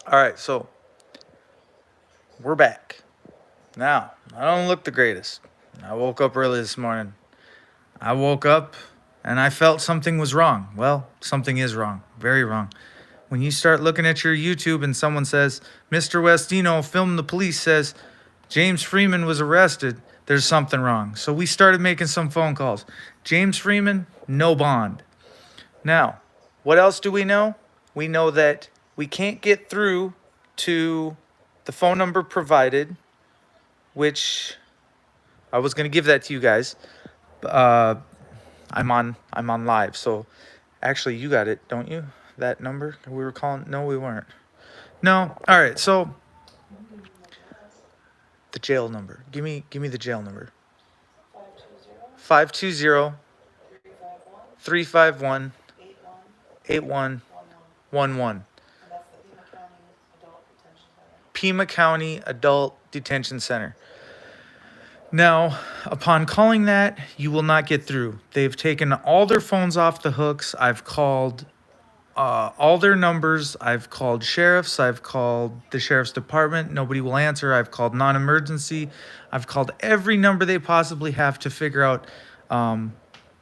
All right, so we're back. Now, I don't look the greatest. I woke up early this morning. I woke up and I felt something was wrong. Well, something is wrong, very wrong. When you start looking at your YouTube and someone says, Mr. Westino, film the police says James Freeman was arrested, there's something wrong. So we started making some phone calls. James Freeman, no bond. Now, what else do we know? We know that we can't get through to the phone number provided, which I was going to give that to you guys. Uh, I'm on live, so actually you got it, don't you? That number we were calling? No, we weren't. No. All right. So the jail number. Give me the jail number. 520 351 8111. Pima County Adult Detention Center. Now, upon calling that, you will not get through. They've taken all their phones off the hooks. I've called all their numbers. I've called sheriffs. I've called the sheriff's department. Nobody will answer. I've called non-emergency. I've called every number they possibly have to figure out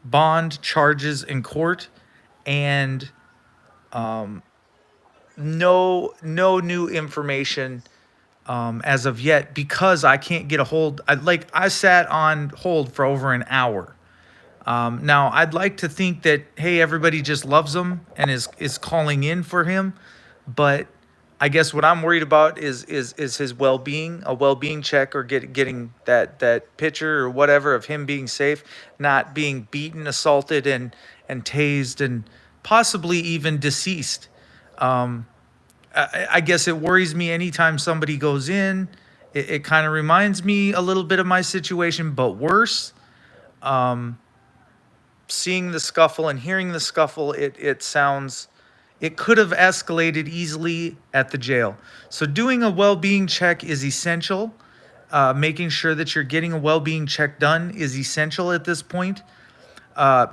bond charges in court, and no new information as of yet, because I can't get a hold. I sat on hold for over an hour. Now, I'd like to think that, hey, everybody just loves him and is calling in for him, but I guess what I'm worried about is his well-being, a well-being check, or getting that picture or whatever of him being safe, not being beaten, assaulted, and tased, and possibly even deceased. I guess it worries me anytime somebody goes in. It kind of reminds me a little bit of my situation, but worse. Seeing the scuffle and hearing the scuffle, it could have escalated easily at the jail. So doing a well-being check is essential. Making sure that you're getting a well-being check done is essential at this point.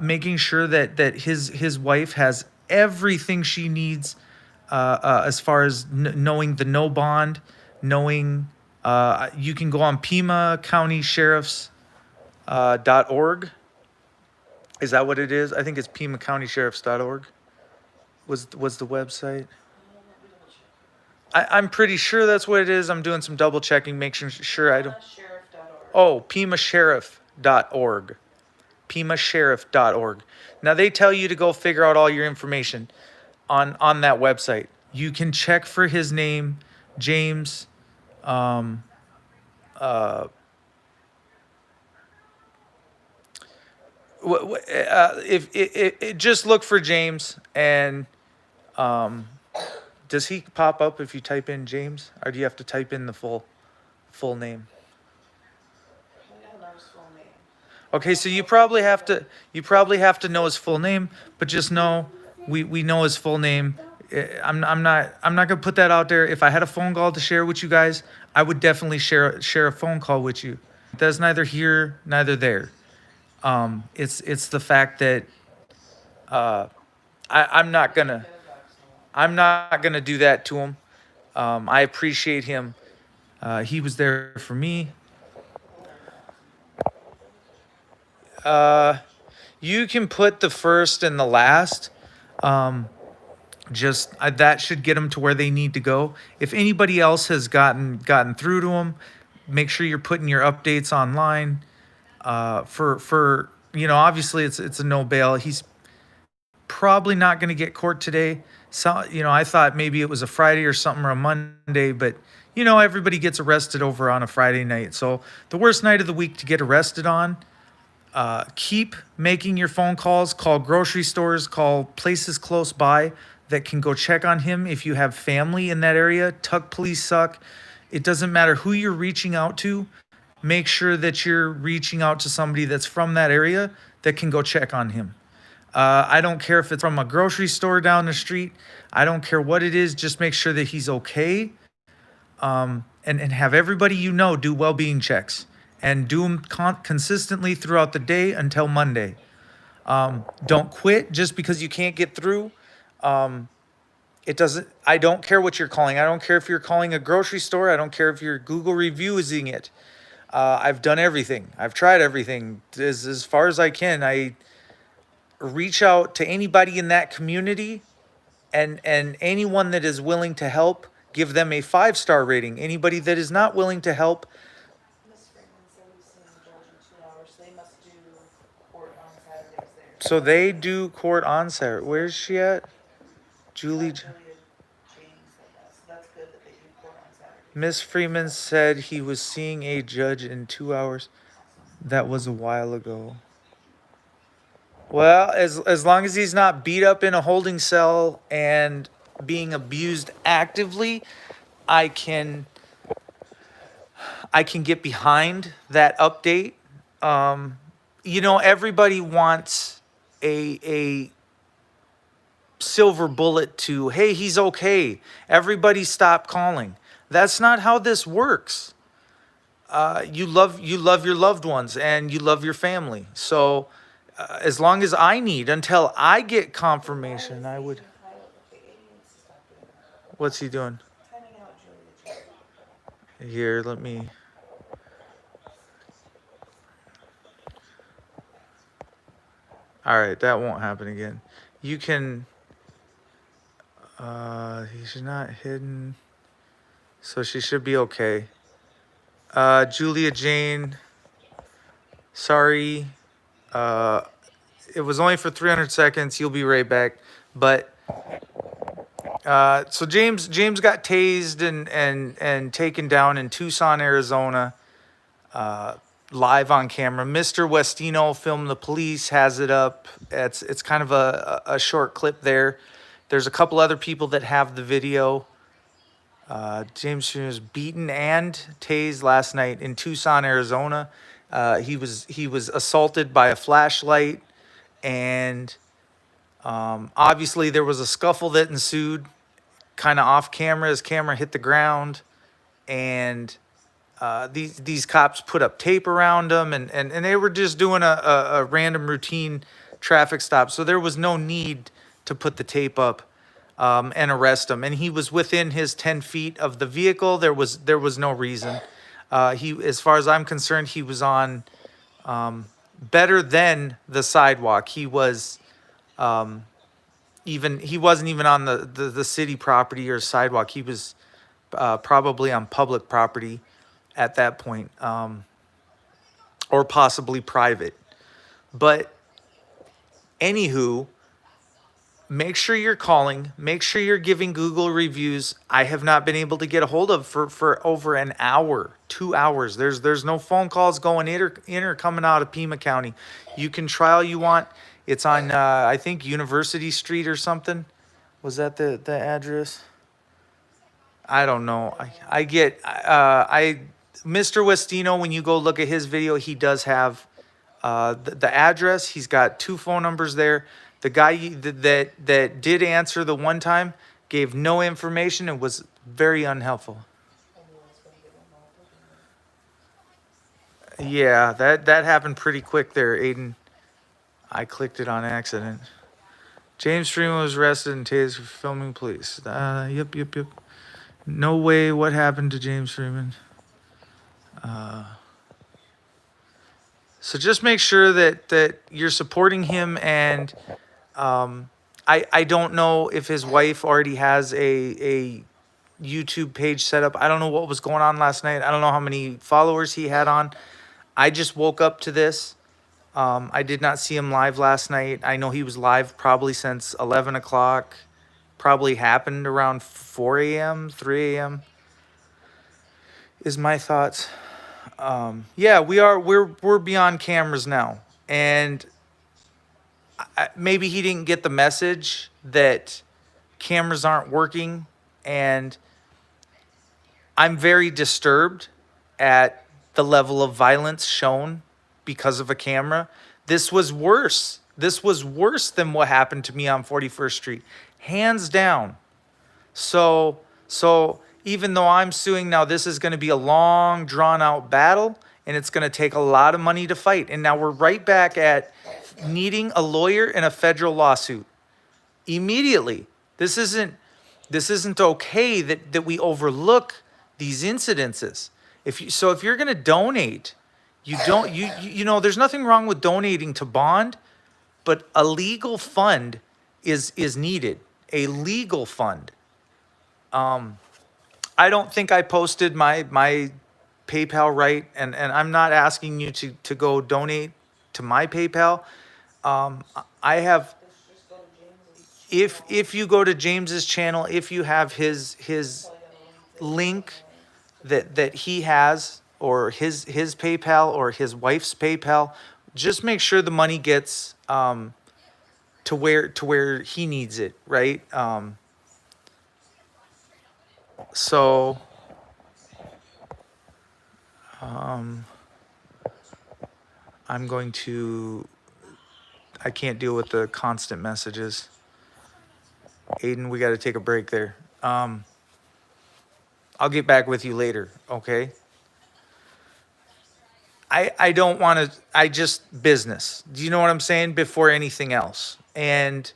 Making sure that his wife has everything she needs, as far as knowing the no bond, knowing you can go on Pima County Sheriff's .org. Is that what it is? I think it's Pima County Sheriff's.org was the website. I'm pretty sure that's what it is. I'm doing some double checking, making sure I don't. Oh, PimaSheriff.org. PimaSheriff.org. Now they tell you to go figure out all your information on that website. You can check for his name, James. If just look for James, and does he pop up if you type in James, or do you have to type in the full name? Okay, so you probably have to know his full name, but just know we know his full name. I'm not gonna put that out there. If I had a phone call to share with you guys, I would definitely share a phone call with you. That's neither here neither there. It's the fact that I'm not gonna do that to him. I appreciate him. He was there for me. You can put the first and the last. That should get them to where they need to go. If anybody else has gotten through to them, make sure you're putting your updates online. For obviously it's a no bail. He's probably not going to get court today. So I thought maybe it was a Friday or something, or a Monday, but everybody gets arrested over on a Friday night. So the worst night of the week to get arrested on. Keep making your phone calls. Call grocery stores. Call places close by that can go check on him. If you have family in that area, Tuck Police Suck. It doesn't matter who you're reaching out to. Make sure that you're reaching out to somebody that's from that area that can go check on him. I don't care if it's from a grocery store down the street. I don't care what it is. Just make sure that he's okay. And have everybody do well-being checks. And do them consistently throughout the day until Monday. Don't quit just because you can't get through. It doesn't, I don't care what you're calling. I don't care if you're calling a grocery store. I don't care if you're Google reviewing it. I've done everything. I've tried everything as far as I can. I reach out to anybody in that community, and anyone that is willing to help, give them a 5-star rating. Anybody that is not willing to help, Miss Freeman said we've seen George in 2 hours. They must do court on Saturdays there. so they do court on Saturday. Where's she at? Julie. Julia James said that, so that's good that they do court on Saturdays. Miss Freeman said he was seeing a judge in 2 hours. That was a while ago. Well, as long as he's not beat up in a holding cell and being abused actively, I can get behind that update. Everybody wants a silver bullet to, hey, he's okay. Everybody stop calling. That's not how this works. You love your loved ones and you love your family. So as long as I need, until I get confirmation, I would. What's he doing? Timing out Julia James. Here, let me. All right, that won't happen again. You can. He's not hidden, so she should be okay. Julia Jane. Sorry. It was only for 300 seconds. You'll be right back. But so James got tased and taken down in Tucson, Arizona. Live on camera. Mr. Westino filmed the police, has it up. It's kind of a short clip there. There's a couple other people that have the video. James was beaten and tased last night in Tucson, Arizona. He was assaulted by a flashlight, and obviously there was a scuffle that ensued, kind of off camera. His camera hit the ground, and these cops put up tape around him, and they were just doing a random routine traffic stop. So there was no need to put the tape up and arrest him. And he was within his 10 feet of the vehicle. There was no reason. As far as I'm concerned, he was on better than the sidewalk. He was he wasn't even on the city property or sidewalk. He was probably on public property at that point, or possibly private. But anywho, make sure you're calling. Make sure you're giving Google reviews. I have not been able to get a hold of for over an hour, 2 hours. There's no phone calls going in or coming out of Pima County. You can try all you want. It's on I think University Street or something. Was that the address? I don't know. I get Mr. Westino, when you go look at his video, he does have the address. He's got 2 phone numbers there. The guy that did answer the one time gave no information and was very unhelpful. Yeah, that happened pretty quick there, Aiden. I clicked it on accident. James Freeman was arrested and tased for filming police. Yep. No way. What happened to James Freeman? So just make sure that you're supporting him. And I don't know if his wife already has a YouTube page set up. I don't know what was going on last night. I don't know how many followers he had on. I just woke up to this. I did not see him live last night. I know he was live probably since 11 o'clock. Probably happened around 4 a.m., 3 a.m. is my thoughts. Yeah, we're beyond cameras now. And maybe he didn't get the message that cameras aren't working. And I'm very disturbed at the level of violence shown because of a camera. This was worse. This was worse than what happened to me on 41st Street. Hands down. So even though I'm suing now, this is going to be a long, drawn-out battle, and it's going to take a lot of money to fight. And now we're right back at needing a lawyer in a federal lawsuit immediately. This isn't This isn't okay that we overlook these incidences. If you're going to donate, you don't you know there's nothing wrong with donating to bond, but a legal fund is needed. A legal fund. I don't think I posted my PayPal right, and I'm not asking you to go donate to my PayPal. I have, Just go to James's. if you go to James's channel, if you have his link that he has, or his PayPal or his wife's PayPal, just make sure the money gets to where he needs it, right? So I'm going to, I can't deal with the constant messages. Aiden, we got to take a break there. I'll get back with you later, okay? I don't want to, I just business. Do you know what I'm saying? Before anything else. And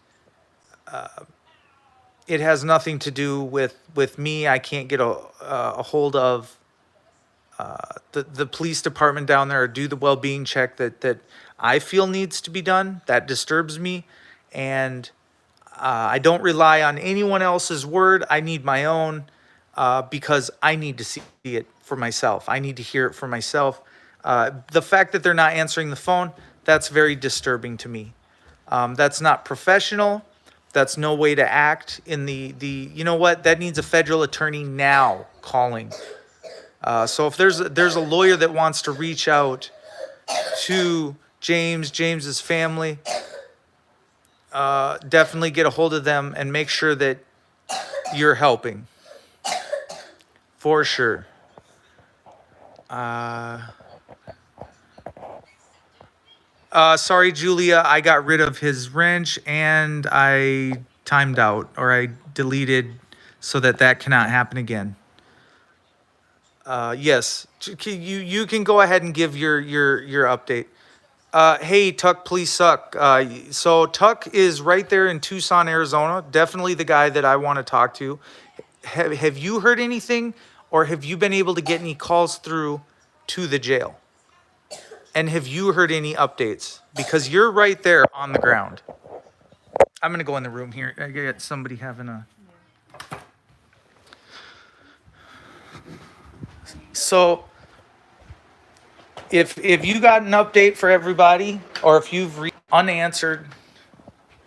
it has nothing to do with me. I can't get a hold of the police department down there, or do the well-being check that I feel needs to be done. That disturbs me. And I don't rely on anyone else's word. I need my own, because I need to see it for myself. I need to hear it for myself. The fact that they're not answering the phone, that's very disturbing to me. That's not professional. That's no way to act in you know what? That needs a federal attorney now calling. So if there's a lawyer that wants to reach out to James's family, definitely get a hold of them and make sure that you're helping. For sure. Sorry, Julia, I got rid of his wrench and I timed out, or I deleted, so that cannot happen again. Yes, you can go ahead and give your update. Hey, Tuck, please suck. So Tuck is right there in Tucson, Arizona. Definitely the guy that I want to talk to. Have you heard anything, or have you been able to get any calls through to the jail? And have you heard any updates? Because you're right there on the ground. I'm gonna go in the room here. I got somebody having a. So, if you got an update for everybody, or if you've unanswered,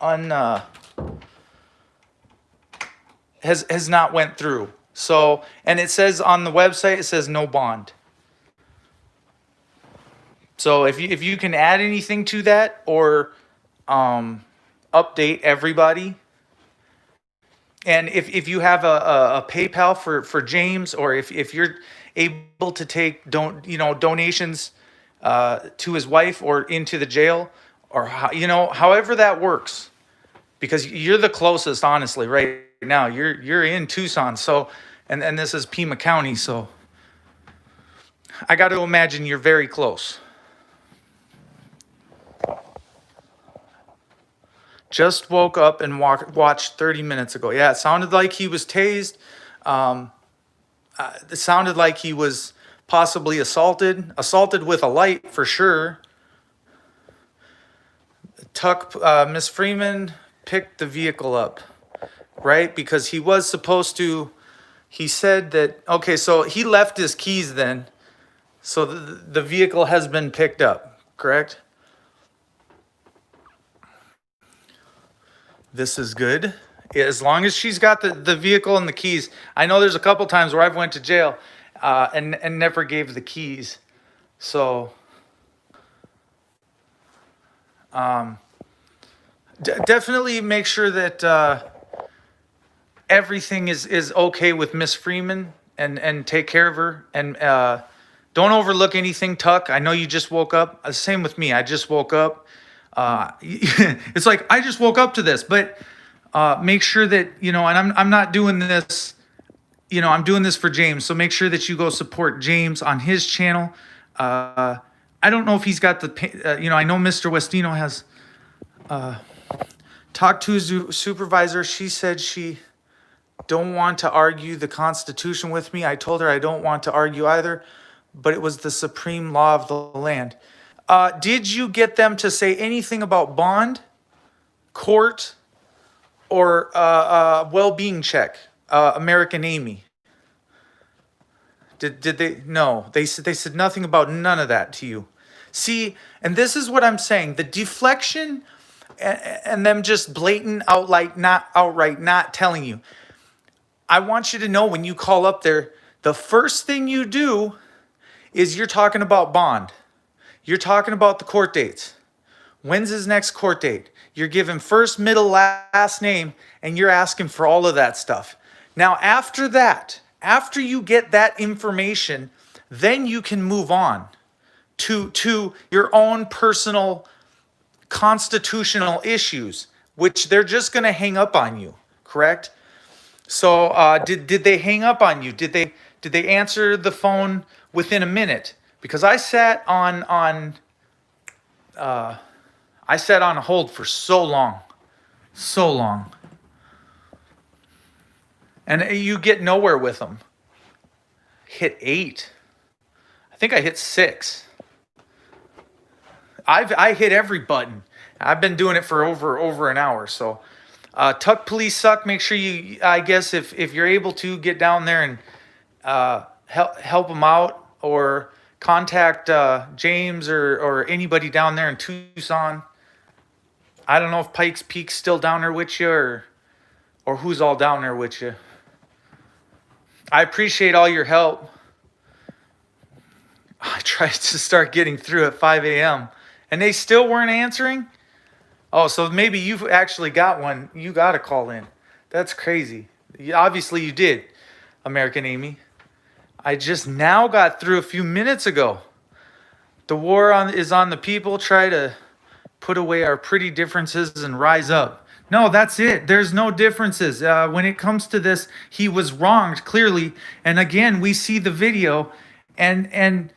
has not went through. So, and it says on the website, it says no bond. So if you can add anything to that, or update everybody. And if you have a PayPal for James, or if you're able to take donations to his wife or into the jail, or however that works, because you're the closest, honestly, right now. You're in Tucson, so and this is Pima County, so I got to imagine you're very close. Just woke up and watched 30 minutes ago. Yeah, it sounded like he was tased. It sounded like he was possibly assaulted with a light for sure. Tuck, Miss Freeman picked the vehicle up, right? Because he was supposed to, he said that, okay, so he left his keys then. So the vehicle has been picked up, correct? This is good. As long as she's got the vehicle and the keys. I know there's a couple times where I've went to jail and never gave the keys. So definitely make sure that everything is okay with Miss Freeman, and take care of her. And don't overlook anything, Tuck. I know you just woke up. Same with me. I just woke up. It's like, I just woke up to this, but make sure that, and I'm not doing this, I'm doing this for James. So make sure that you go support James on his channel. I don't know if he's got I know Mr. Westino has talked to his supervisor. She said she don't want to argue the Constitution with me. I told her I don't want to argue either, but it was the supreme law of the land. Did you get them to say anything about bond, court, or well-being check? American Amy. Did they? No, they said nothing about none of that to you. See, and this is what I'm saying: the deflection and them just blatant, outright not telling you. I want you to know when you call up there, the first thing you do is you're talking about bond. You're talking about the court dates. When's his next court date? You're giving first, middle, last name, and you're asking for all of that stuff. Now, after that, after you get that information, then you can move on to your own personal constitutional issues, which they're just going to hang up on you, correct? So did they hang up on you? Did they answer the phone within a minute? Because I sat on a hold for so long, and you get nowhere with them. Hit 8. I think I hit 6. I hit every button. I've been doing it for over an hour. So, Tuck Police Suck. Make sure you, I guess, if you're able to, get down there and help them out, or contact James or anybody down there in Tucson. I don't know if Pikes Peak's still down there with you, or who's all down there with you. I appreciate all your help. I tried to start getting through at 5 a.m. and they still weren't answering. Oh, so maybe you've actually got one. You got to call in. That's crazy. Obviously you did, American Amy. I just now got through a few minutes ago. The war is on the people. Try to put away our pretty differences and rise up. No, that's it. There's no differences. When it comes to this, he was wronged clearly. And again, we see the video, and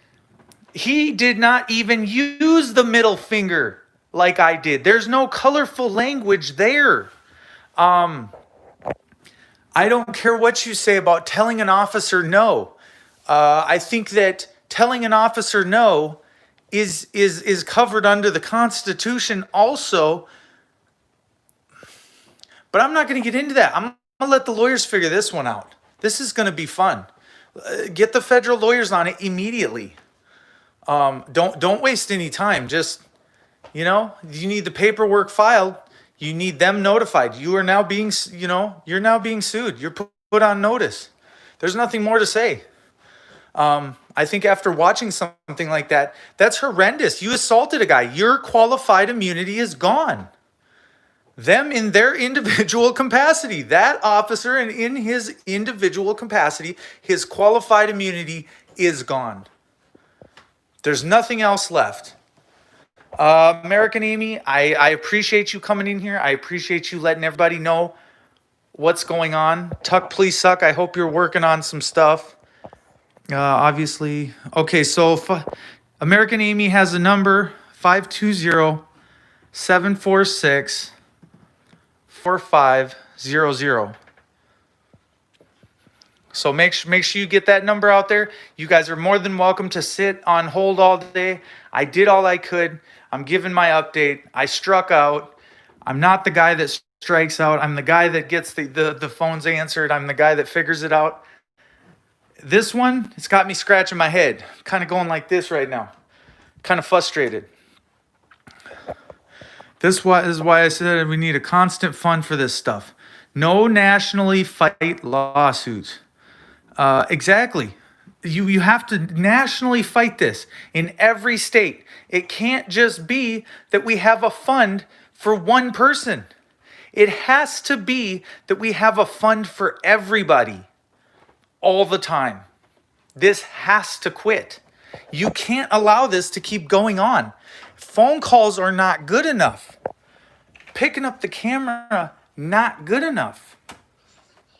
he did not even use the middle finger like I did. There's no colorful language there. I don't care what you say about telling an officer no. I think that telling an officer no is covered under the Constitution also. But I'm not going to get into that. I'm going to let the lawyers figure this one out. This is going to be fun. Get the federal lawyers on it immediately. Don't waste any time. Just, you need the paperwork filed. You need them notified. You are now being, you're now being sued. You're put on notice. There's nothing more to say. I think after watching something like that, that's horrendous. You assaulted a guy. Your qualified immunity is gone. Them in their individual capacity, that officer, and in his individual capacity, his qualified immunity is gone. There's nothing else left. American Amy, I appreciate you coming in here. I appreciate you letting everybody know what's going on. Tuck, please suck. I hope you're working on some stuff. Obviously. Okay, so American Amy has a number, 520-746 4500. So make sure you get that number out there. You guys are more than welcome to sit on hold all day. I did all I could. I'm giving my update. I struck out. I'm not the guy that strikes out. I'm the guy that gets the phones answered. I'm the guy that figures it out. This one, it's got me scratching my head. Kind of going like this right now. Kind of frustrated. This is why I said we need a constant fund for this stuff. No nationally fight lawsuits. Exactly. You have to nationally fight this in every state. It can't just be that we have a fund for one person. It has to be that we have a fund for everybody all the time. This has to quit. You can't allow this to keep going on. Phone calls are not good enough. Picking up the camera, not good enough.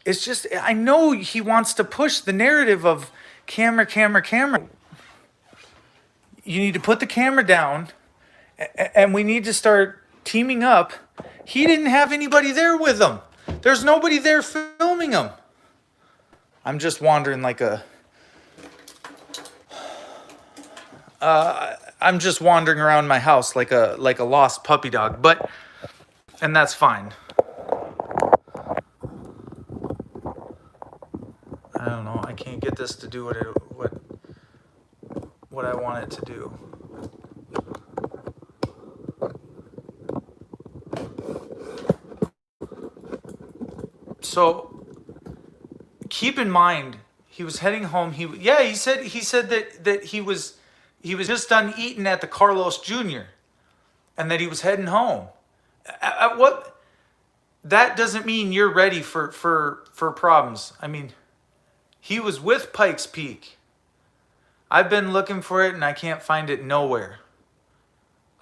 It's just, I know he wants to push the narrative of camera. You need to put the camera down, and we need to start teaming up. He didn't have anybody there with him. There's nobody there filming him. I'm just wandering like a... I'm just wandering around my house like a lost puppy dog, and that's fine. I don't know. I can't get this to do what I want it to do. So keep in mind, he was heading home. He said that he was just done eating at the Carlos Jr. and that he was heading home. At what? That doesn't mean you're ready for problems. I mean, he was with Pikes Peak. I've been looking for it and I can't find it nowhere.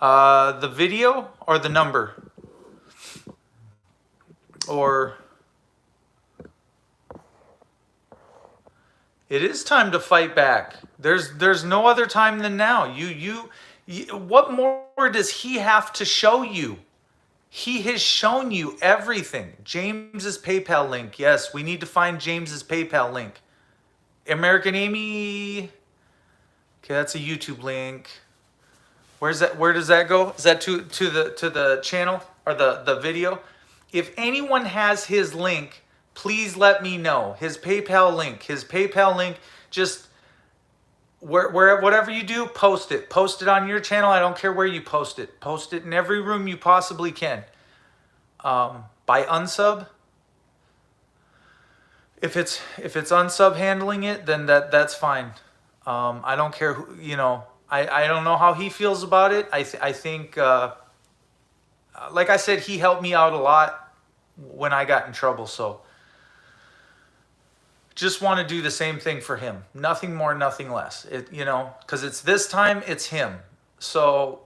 The video or the number? Or... It is time to fight back. There's no other time than now. You what more does he have to show you? He has shown you everything. James's PayPal link. Yes, we need to find James's PayPal link. American Amy. Okay, that's a YouTube link. Where's that? Where does that go? Is that to the channel or the video? If anyone has his link, please let me know. His PayPal link. Just where whatever you do, post it. Post it on your channel. I don't care where you post it. Post it in every room you possibly can. By unsub. If it's unsub handling it, then that's fine. I don't care who, I don't know how he feels about it. I think like I said, he helped me out a lot when I got in trouble, so just want to do the same thing for him. Nothing more, nothing less. Because it's this time, it's him. So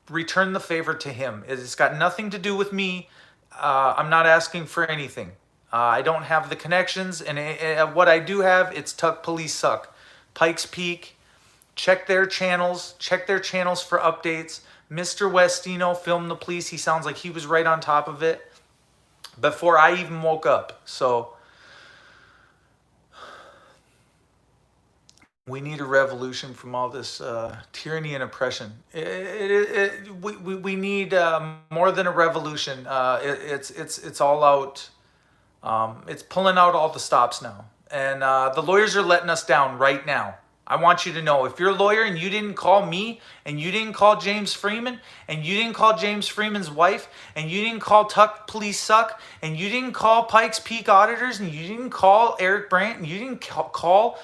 return the favor to him. It's got nothing to do with me. I'm not asking for anything. I don't have the connections, and what I do have, it's Tuck Police Suck. Pikes Peak, check their channels. Check their channels for updates. Mr. Westino filmed the police. He sounds like he was right on top of it before I even woke up. So we need a revolution from all this tyranny and oppression. We need more than a revolution. It's all out. It's pulling out all the stops now. And the lawyers are letting us down right now. I want you to know, if you're a lawyer and you didn't call me, and you didn't call James Freeman, and you didn't call James Freeman's wife, and you didn't call Tuck Police Suck, and you didn't call Pikes Peak Auditors, and you didn't call Eric Brandt, and you didn't call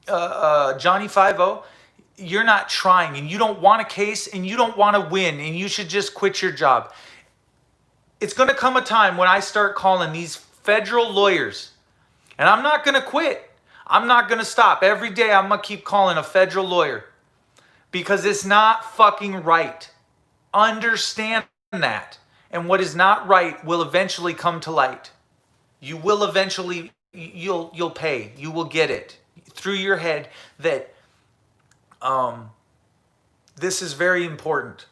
Johnny 5-0, you're not trying, and you don't want a case, and you don't want to win, and you should just quit your job. It's going to come a time when I start calling these federal lawyers, and I'm not going to quit. I'm not going to stop. Every day I'm going to keep calling a federal lawyer because it's not fucking right. Understand that. And what is not right will eventually come to light. You will eventually, you'll pay. You will get it through your head that this is very important.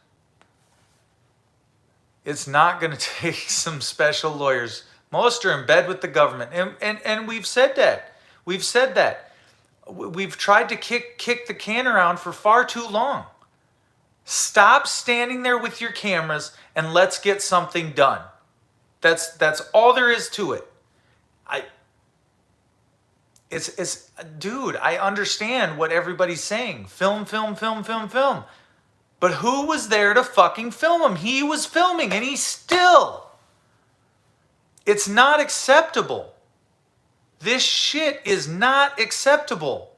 It's not going to take some special lawyers. Most are in bed with the government. And we've said that. We've said that. We've tried to kick the can around for far too long. Stop standing there with your cameras and let's get something done. That's all there is to it. Dude, I understand what everybody's saying. Film. But who was there to fucking film him? He was filming and he's still. It's not acceptable. This shit is not acceptable.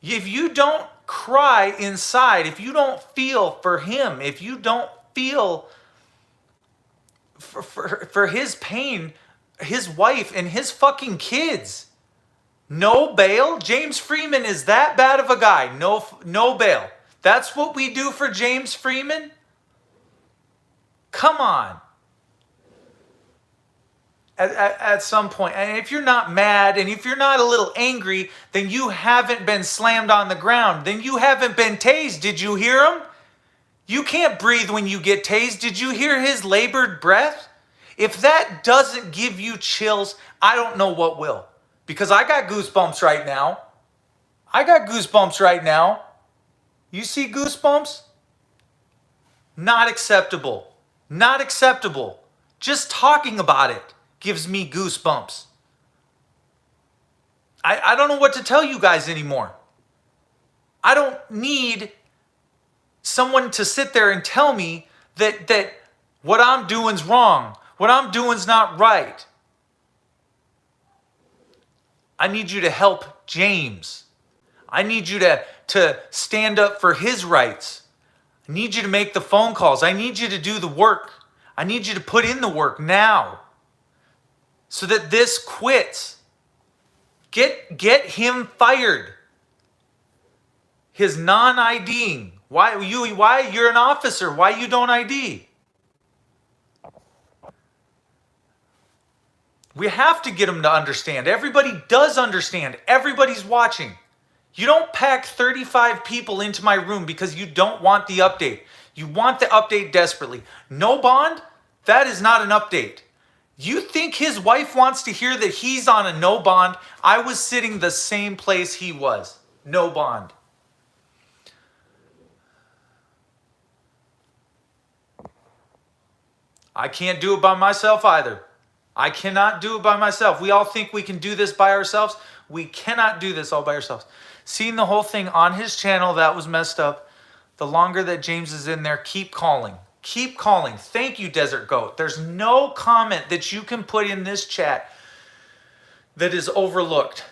If you don't cry inside, if you don't feel for him, if you don't feel for his pain, his wife and his fucking kids, no bail? James Freeman is that bad of a guy. No bail. That's what we do for James Freeman? Come on. At some point, and if you're not mad and if you're not a little angry, then you haven't been slammed on the ground. Then you haven't been tased. Did you hear him? You can't breathe when you get tased. Did you hear his labored breath? If that doesn't give you chills, I don't know what will. Because I got goosebumps right now. I got goosebumps right now. You see goosebumps? Not acceptable. Not acceptable. Just talking about it gives me goosebumps. I don't know what to tell you guys anymore. I don't need someone to sit there and tell me that what I'm doing's wrong, what I'm doing's not right. I need you to help James. I need you to stand up for his rights. I need you to make the phone calls. I need you to do the work. I need you to put in the work now so that this quits. Get him fired. His non-IDing. Why you're an officer? Why you don't ID? We have to get him to understand. Everybody does understand. Everybody's watching. You don't pack 35 people into my room because you don't want the update. You want the update desperately. No bond? That is not an update. You think his wife wants to hear that he's on a no bond? I was sitting the same place he was. No bond. I can't do it by myself either. I cannot do it by myself. We all think we can do this by ourselves. We cannot do this all by ourselves. Seeing the whole thing on his channel, that was messed up. The longer that James is in there, keep calling. Keep calling. Thank you, Desert Goat. There's no comment that you can put in this chat that is overlooked.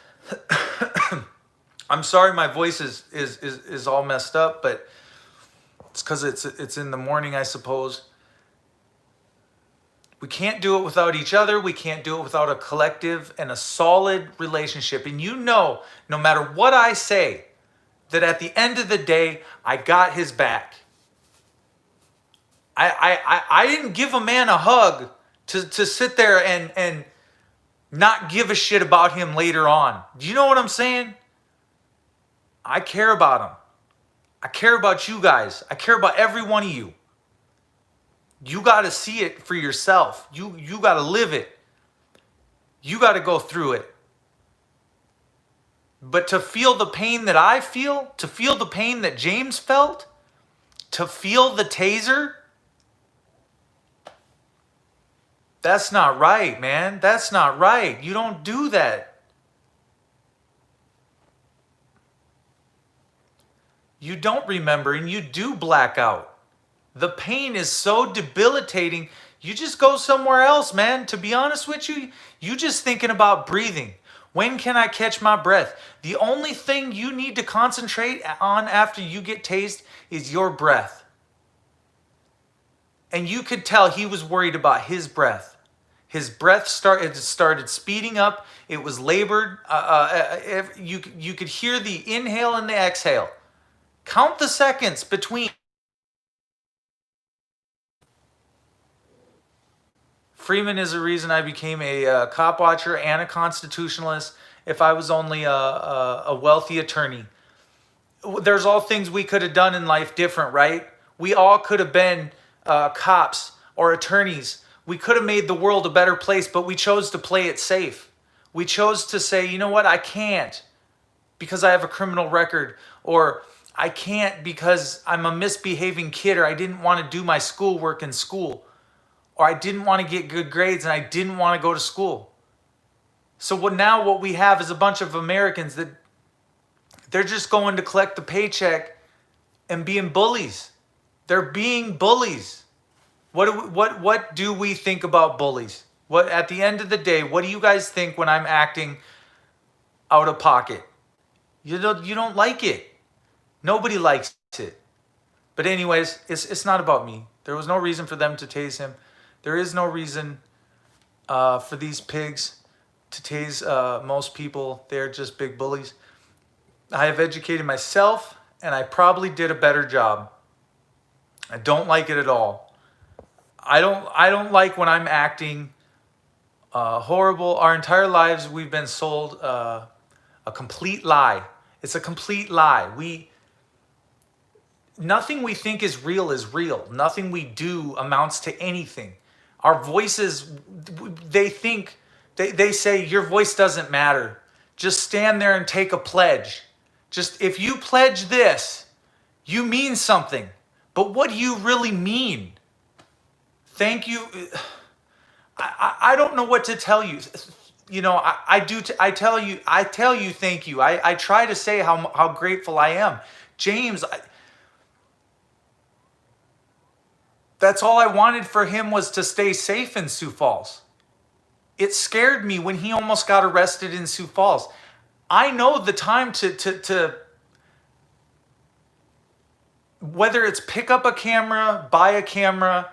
I'm sorry my voice is all messed up, but it's because it's in the morning, I suppose. We can't do it without each other. We can't do it without a collective and a solid relationship. And you know, no matter what I say, that at the end of the day, I got his back. I didn't give a man a hug to sit there and not give a shit about him later on. Do you know what I'm saying? I care about him. I care about you guys. I care about every one of you. You got to see it for yourself. You got to live it. You got to go through it. But to feel the pain that I feel, to feel the pain that James felt, to feel the taser, that's not right, man. That's not right. You don't do that. You don't remember and you do black out. The pain is so debilitating, you just go somewhere else, man. To be honest with you, you just thinking about breathing. When can I catch my breath? The only thing you need to concentrate on after you get tased is your breath. And you could tell he was worried about his breath. His breath started speeding up. It was labored. You could hear the inhale and the exhale. Count the seconds between. Freeman is the reason I became a cop watcher and a constitutionalist if I was only a wealthy attorney. There's all things we could have done in life different, right? We all could have been cops or attorneys. We could have made the world a better place, but we chose to play it safe. We chose to say, you know what, I can't because I have a criminal record, or I can't because I'm a misbehaving kid, or I didn't want to do my schoolwork in school, or I didn't want to get good grades and I didn't want to go to school. So now what we have is a bunch of Americans that they're just going to collect the paycheck and being bullies. They're being bullies. What do we think about bullies? What, at the end of the day, what do you guys think when I'm acting out of pocket? You don't like it. Nobody likes it. But anyways, it's not about me. There was no reason for them to tase him. There is no reason for these pigs to tase most people. They're just big bullies. I have educated myself, and I probably did a better job. I don't like it at all. I don't like when I'm acting horrible. Our entire lives we've been sold a complete lie. It's a complete lie. nothing we think is real is real. Nothing we do amounts to anything. Our voices, they think, they say your voice doesn't matter. Just stand there and take a pledge. Just if you pledge this, you mean something. But what do you really mean? Thank you. I don't know what to tell you. You know, I tell you thank you. I try to say how grateful I am. James, that's all I wanted for him was to stay safe in Sioux Falls. It scared me when he almost got arrested in Sioux Falls. I know the time to whether it's pick up a camera, buy a camera,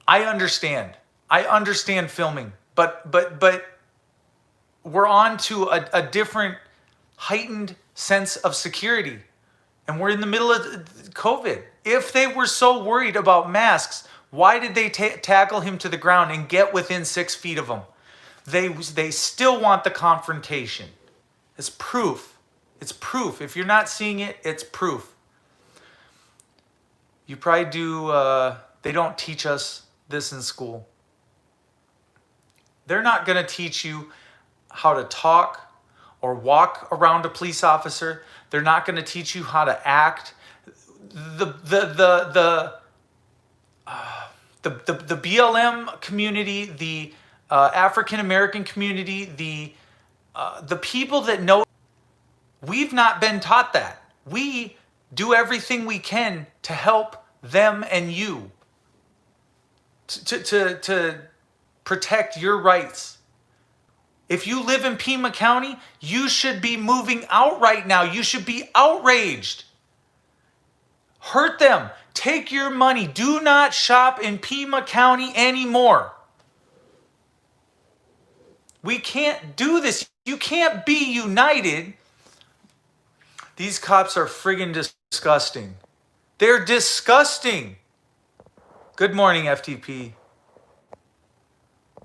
I understand. I understand filming, but we're on to a different heightened sense of security. And we're in the middle of COVID. If they were so worried about masks, why did they tackle him to the ground and get within 6 feet of him? They still want the confrontation. It's proof. It's proof. If you're not seeing it, it's proof. You probably do, they don't teach us this in school. They're not going to teach you how to talk or walk around a police officer. They're not going to teach you how to act. The BLM community, the African American community, the people that know, we've not been taught that. We do everything we can to help them and you, to protect your rights. If you live in Pima County, you should be moving out right now. You should be outraged. Hurt them. Take your money. Do not shop in Pima County anymore. We can't do this. You can't be united. These cops are friggin' disgusting. They're disgusting. Good morning, FTP.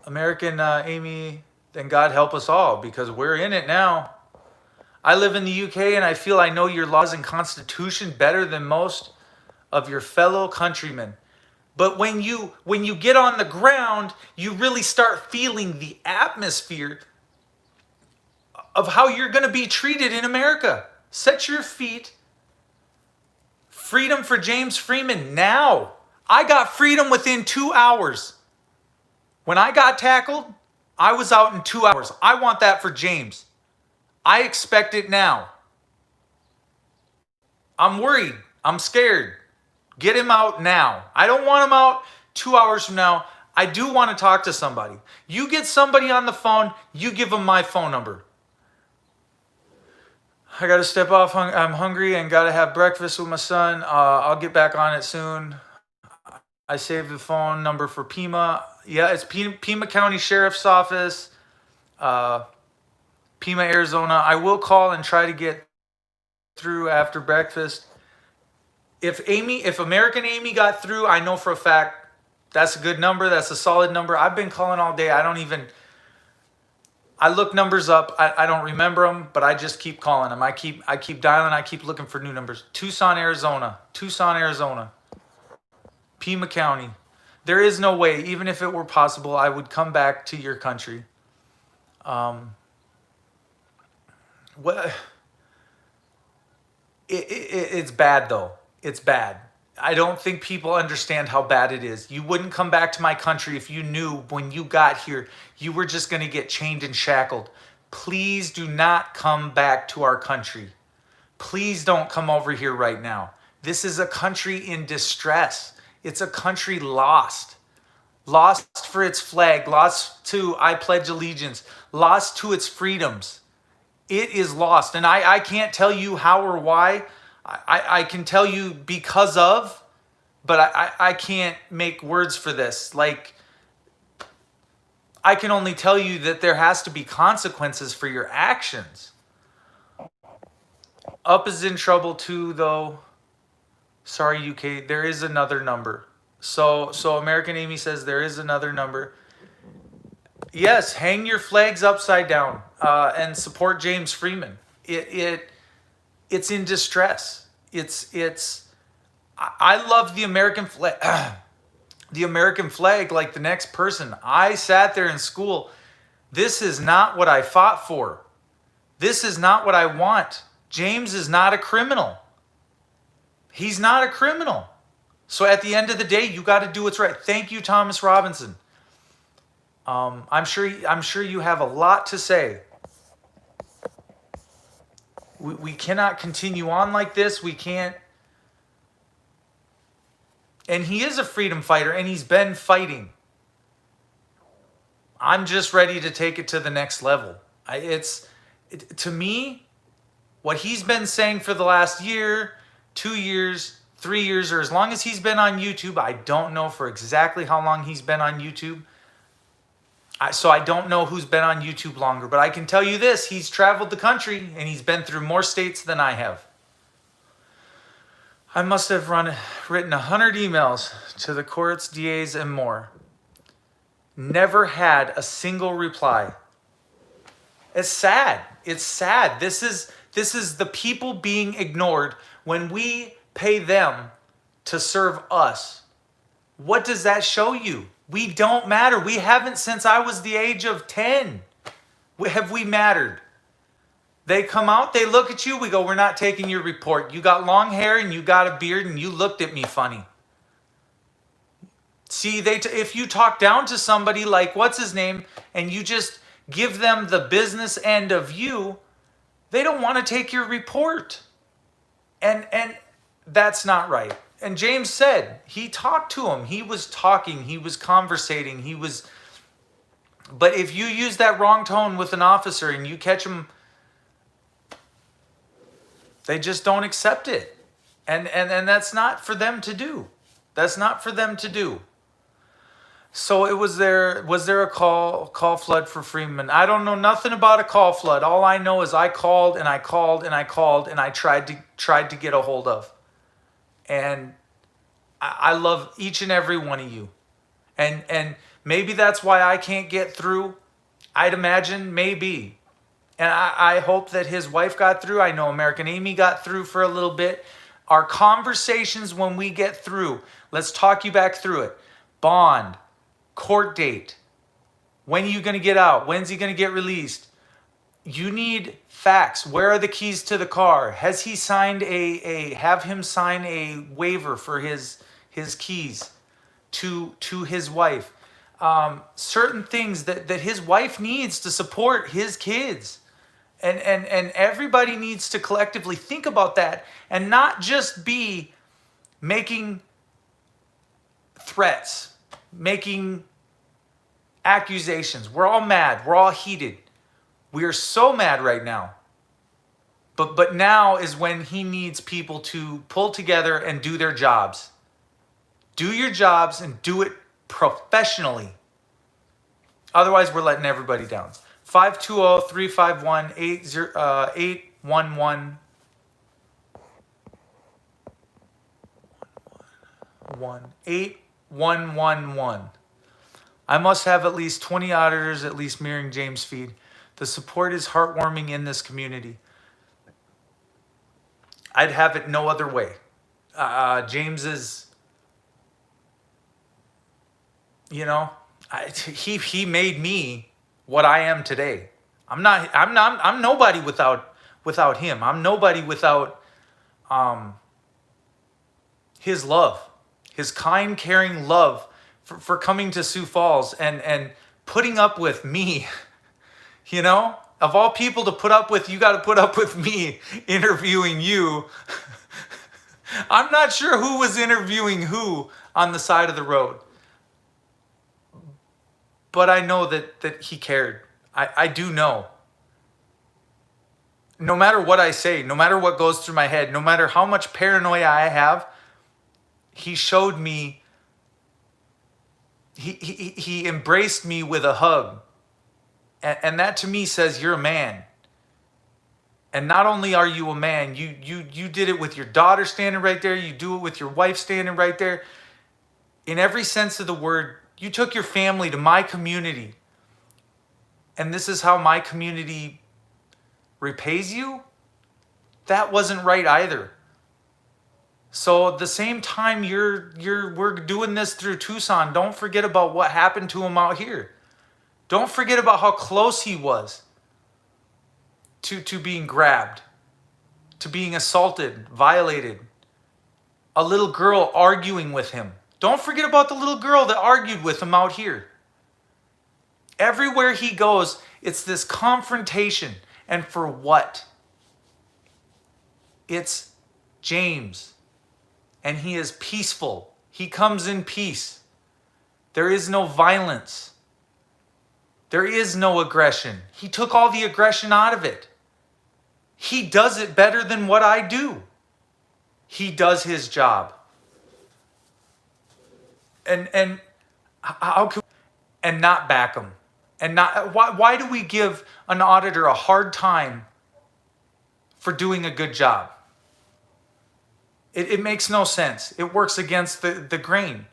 American Amy, then God help us all, because we're in it now. I live in the UK and I feel I know your laws and constitution better than most of your fellow countrymen. But when you get on the ground, you really start feeling the atmosphere of how you're going to be treated in America. Set your feet. Freedom for James Freeman now. I got freedom within 2 hours. When I got tackled, I was out in 2 hours. I want that for James. I expect it now. I'm worried. I'm scared. Get him out now. I don't want him out 2 hours from now. I do want to talk to somebody. You get somebody on the phone, you give them my phone number. I got to step off. I'm hungry and got to have breakfast with my son. I'll get back on it soon. I saved the phone number for Pima. Yeah, it's Pima County Sheriff's Office, Pima, Arizona. I will call and try to get through after breakfast. If American Amy got through, I know for a fact that's a good number. That's a solid number. I've been calling all day. I look numbers up. I don't remember them, but I just keep calling them. I keep dialing. I keep looking for new numbers. Tucson, Arizona. Pima County. There is no way, even if it were possible, I would come back to your country. It's bad though. It's bad. I don't think people understand how bad it is. You wouldn't come back to my country if you knew when you got here you were just going to get chained and shackled. Please do not come back to our country. Please don't come over here right now. This is a country in distress. It's a country lost. Lost for its flag, lost to I pledge allegiance, lost to its freedoms. It is lost. And I can't tell you how or why. I can tell you because of, but I can't make words for this. Like, I can only tell you that there has to be consequences for your actions. Up is in trouble too, though. Sorry, UK. There is another number. So American Amy says there is another number. Yes, hang your flags upside down and support James Freeman. It's in distress. It's I love the American flag. The American flag like the next person. I sat there in school. This is not what I fought for. This is not what I want. James is not a criminal. He's not a criminal. So at the end of the day, you got to do what's right. Thank you, Thomas Robinson. I'm sure you have a lot to say. We cannot continue on like this. We can't. And he is a freedom fighter, and he's been fighting. I'm just ready to take it to the next level. To me, what he's been saying for the last year, 2 years, 3 years, or as long as he's been on YouTube. I don't know for exactly how long he's been on YouTube. So I don't know who's been on YouTube longer, but I can tell you this: he's traveled the country and he's been through more states than I have. I must have written 100 emails to the courts, DAs, and more. Never had a single reply. It's sad. It's sad. This is the people being ignored when we pay them to serve us. What does that show you? We don't matter. We haven't since I was the age of 10. Have we mattered? They come out, they look at you, we go, we're not taking your report. You got long hair and you got a beard and you looked at me funny. See, if you talk down to somebody like what's his name and you just give them the business end of you, they don't want to take your report. And that's not right. And James said, he talked to him. He was talking, he was conversating, but if you use that wrong tone with an officer and you catch him, they just don't accept it. And that's not for them to do. That's not for them to do. So was there a call flood for Freeman? I don't know nothing about a call flood. All I know is I called and I called and I called and I tried to get a hold of. And I love each and every one of you. And maybe that's why I can't get through. I'd imagine maybe. And I hope that his wife got through. I know American Amy got through for a little bit. Our conversations when we get through, let's talk you back through it. Bond, court date. When are you going to get out? When's he going to get released? You need facts. Where are the keys to the car? Has he signed have him sign a waiver for his keys to his wife? Certain things that his wife needs to support his kids. And everybody needs to collectively think about that and not just be making threats, making accusations. We're all mad. We're all heated. We are so mad right now. But now is when he needs people to pull together and do their jobs. Do your jobs and do it professionally. Otherwise, we're letting everybody down. 520-351-811. I must have at least 20 auditors at least mirroring James' feed. The support is heartwarming in this community. I'd have it no other way. James is, he made me what I am today. I'm nobody without him. I'm nobody without his love, his kind, caring love for coming to Sioux Falls and putting up with me. Of all people to put up with, you got to put up with me interviewing you. I'm not sure who was interviewing who on the side of the road. But I know that he cared. I do know. No matter what I say, no matter what goes through my head, no matter how much paranoia I have, he showed me, he embraced me with a hug. And that to me says you're a man. And not only are you a man, you did it with your daughter standing right there. You do it with your wife standing right there. In every sense of the word, you took your family to my community. And this is how my community repays you? That wasn't right either. So at the same time we're doing this through Tucson, don't forget about what happened to him out here. Don't forget about how close he was to being grabbed, to being assaulted, violated. A little girl arguing with him. Don't forget about the little girl that argued with him out here. Everywhere he goes, it's this confrontation. And for what? It's James. And he is peaceful. He comes in peace. There is no violence. There is no aggression. He took all the aggression out of it. He does it better than what I do. He does his job. And how can and not back him? And not why do we give an auditor a hard time for doing a good job? It makes no sense. It works against the grain.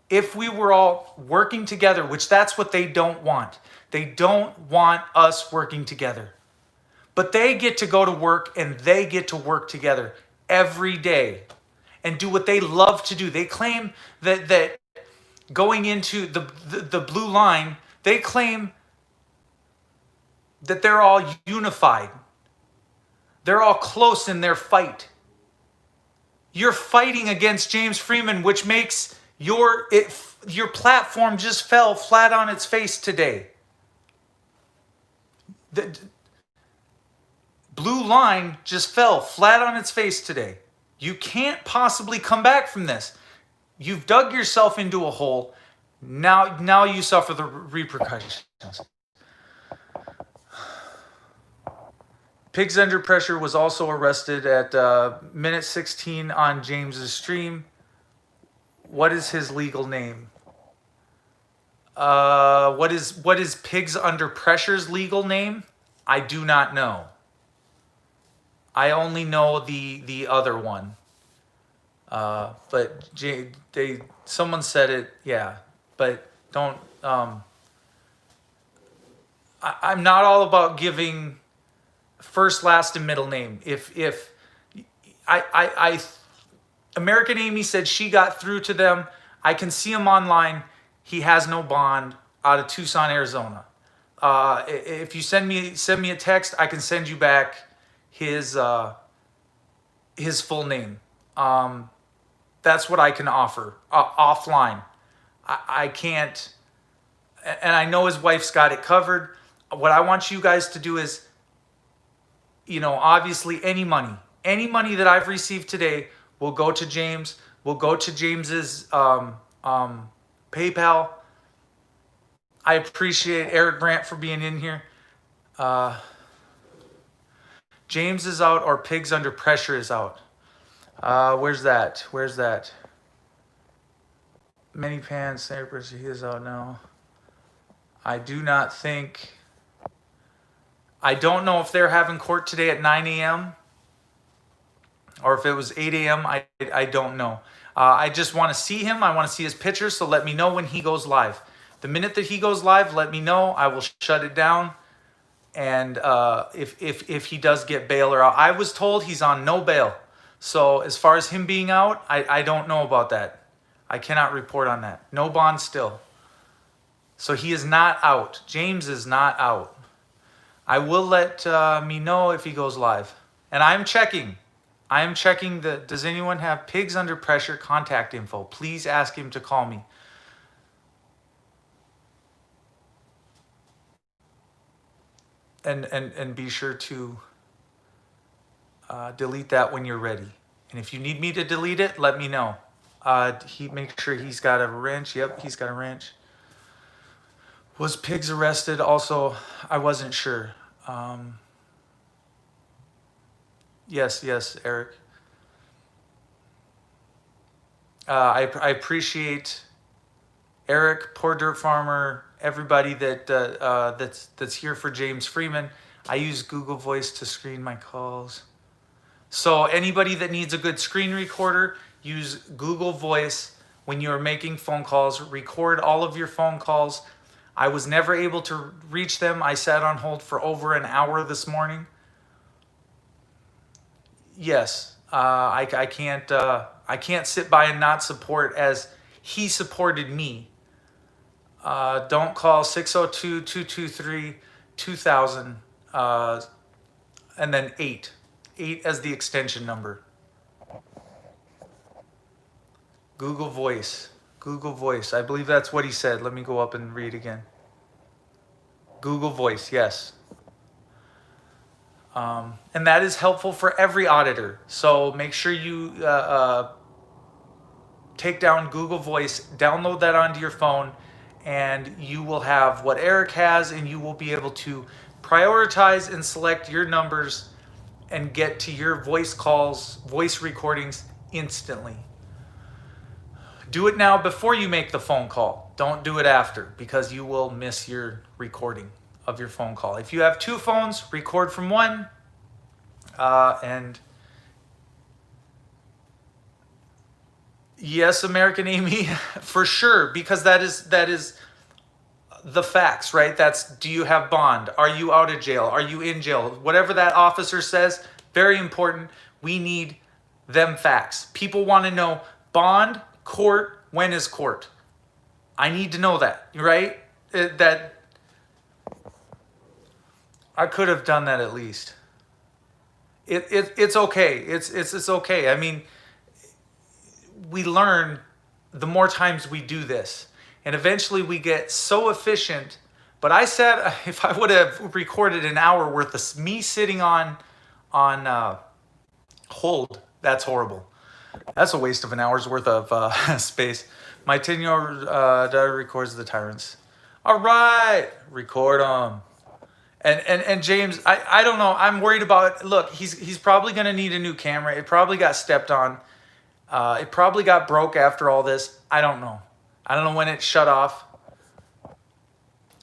If we were all working together, which that's what they don't want. They don't want us working together. But they get to go to work and they get to work together every day and do what they love to do. They claim that going into the blue line, they claim that they're all unified. They're all close in their fight. You're fighting against James Freeman, which makes your platform just fell flat on its face today. The blue line just fell flat on its face today. You can't possibly come back from this. You've dug yourself into a hole. Now you suffer the repercussions. Pigs Under Pressure was also arrested at minute 16 on James's stream. What is his legal name? What is Pigs Under Pressure's legal name? I do not know. I only know the other one. But someone said it, yeah. But don't. I'm not all about giving first, last, and middle name. If American Amy said she got through to them. I can see him online. He has no bond out of Tucson, Arizona. If you send me a text, I can send you back his full name. That's what I can offer offline. I can't, and I know his wife's got it covered. What I want you guys to do is, obviously any money that I've received today will go to James, will go to James's PayPal. I appreciate Eric Brandt for being in here. James is out, or Pigs Under Pressure is out. Where's that? Many pants, he is out now. I don't know if they're having court today at 9 a.m. or if it was 8 a.m. I don't know. I just want to see him. I want to see his picture, so let me know when he goes live. The minute that he goes live, let me know. I will shut it down. And if he does get bail or out. I was told he's on no bail. So as far as him being out, I don't know about that. I cannot report on that. No bond still. So he is not out. James is not out. I will let me know if he goes live. And I'm checking. Does anyone have Pigs Under Pressure contact info? Please ask him to call me. And be sure to delete that when you're ready. And if you need me to delete it, let me know. Make sure he's got a wrench. Yep, he's got a wrench. Was Pigs arrested? Also, I wasn't sure. Yes, Eric. I appreciate Eric, Poor Dirt Farmer, everybody that's here for James Freeman. I use Google Voice to screen my calls. So anybody that needs a good screen recorder, use Google Voice when you're making phone calls. Record all of your phone calls. I was never able to reach them. I sat on hold for over an hour this morning. Yes, I can't sit by and not support as he supported me. Don't call 602-223-2000 and then 8 as the extension number. Google Voice. Google Voice. I believe that's what he said. Let me go up and read again. Google Voice, yes. And that is helpful for every auditor. So make sure you take down Google Voice, download that onto your phone, and you will have what Eric has, and you will be able to prioritize and select your numbers and get to your voice calls, voice recordings instantly. Do it now before you make the phone call. Don't do it after, because you will miss your recording of your phone call. If you have two phones, record from one, and yes, American Amy, for sure, because that is the facts, right? That's, do you have bond? Are you out of jail? Are you in jail? Whatever that officer says, very important. We need them facts. People want to know bond, court, when is court? I need to know that, right? That I could have done that at least. It's okay. It's okay. I mean, we learn the more times we do this, and eventually we get so efficient. But I said, if I would have recorded an hour worth of me sitting on hold, that's horrible. That's a waste of an hour's worth of space. My 10-year-old daughter records the tyrants. All right, record them. And James, I don't know. I'm worried about. Look, he's probably going to need a new camera. It probably got stepped on. It probably got broke after all this. I don't know. I don't know when it shut off.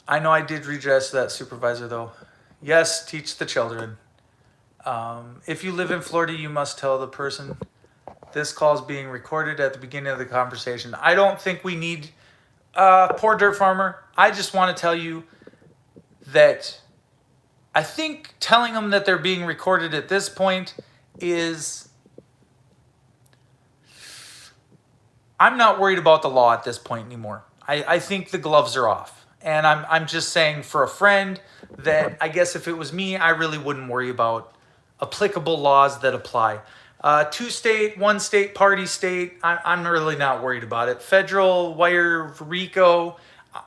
I know I did redress that supervisor though. Yes, teach the children. If you live in Florida, you must tell the person this call is being recorded at the beginning of the conversation. I don't think we need poor dirt farmer. I just want to tell you that I think telling them that they're being recorded at this point is, I'm not worried about the law at this point anymore. I think the gloves are off. And I'm just saying for a friend that I guess if it was me, I really wouldn't worry about applicable laws that apply. 2-state, 1-state, party state, I'm really not worried about it. Federal, wire, RICO,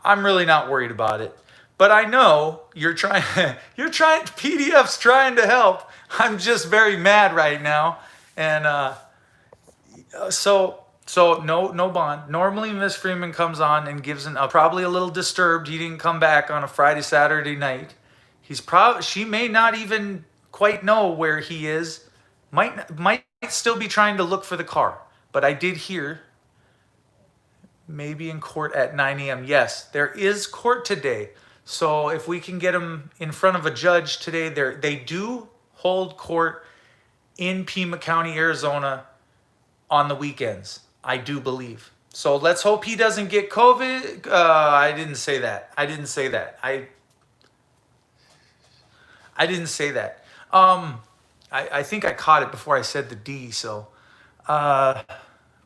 I'm really not worried about it. But I know you're trying, PDF's trying to help. I'm just very mad right now. And so no bond. Normally Miss Freeman comes on and gives probably a little disturbed. He didn't come back on a Friday, Saturday night. She may not even quite know where he is. Might still be trying to look for the car. But I did hear maybe in court at 9 a.m. Yes, there is court today. So if we can get him in front of a judge today, they do hold court in Pima County, Arizona on the weekends, I do believe. So let's hope he doesn't get COVID. I didn't say that. I didn't say that. I think I caught it before I said the D. So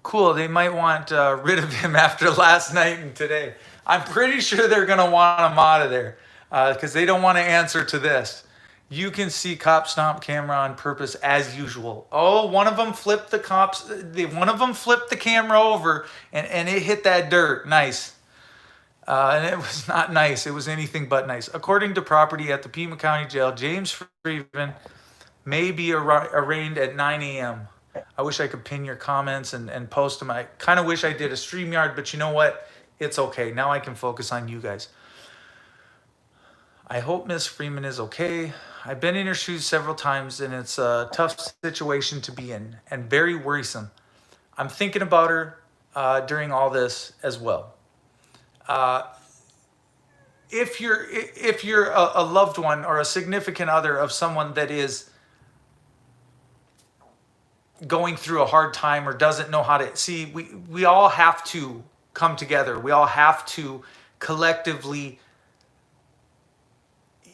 cool. They might want rid of him after last night and today. I'm pretty sure they're going to want him out of there because they don't want to answer to this. You can see cop stomp camera on purpose as usual. Oh, one of them flipped the camera over and it hit that dirt. Nice. And it was not nice. It was anything but nice. According to property at the Pima County Jail, James Freeman may be arraigned at 9 a.m. I wish I could pin your comments and post them. I kind of wish I did a StreamYard, but you know what? It's okay. Now I can focus on you guys. I hope Miss Freeman is okay. I've been in her shoes several times, and it's a tough situation to be in and very worrisome. I'm thinking about her during all this as well. If you're a loved one or a significant other of someone that is going through a hard time or doesn't know how to see, we all have to come together. We all have to collectively,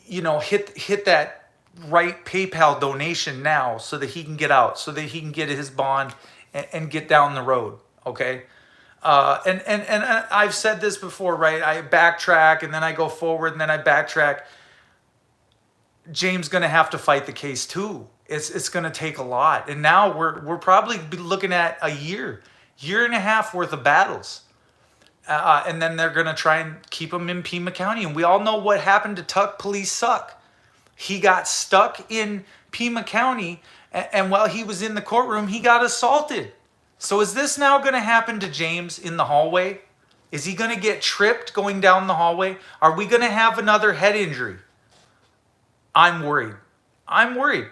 hit that write PayPal donation now so that he can get out, so that he can get his bond and get down the road. Okay. And I've said this before, right? I backtrack and then I go forward and then I backtrack. James going to have to fight the case too. It's going to take a lot. And now we're probably looking at a year and a half worth of battles. And then they're going to try and keep him in Pima County. And we all know what happened to Tuck. Police suck. He got stuck in Pima County. And while he was in the courtroom, he got assaulted. So is this now going to happen to James in the hallway? Is he going to get tripped going down the hallway? Are we going to have another head injury? I'm worried. I'm worried.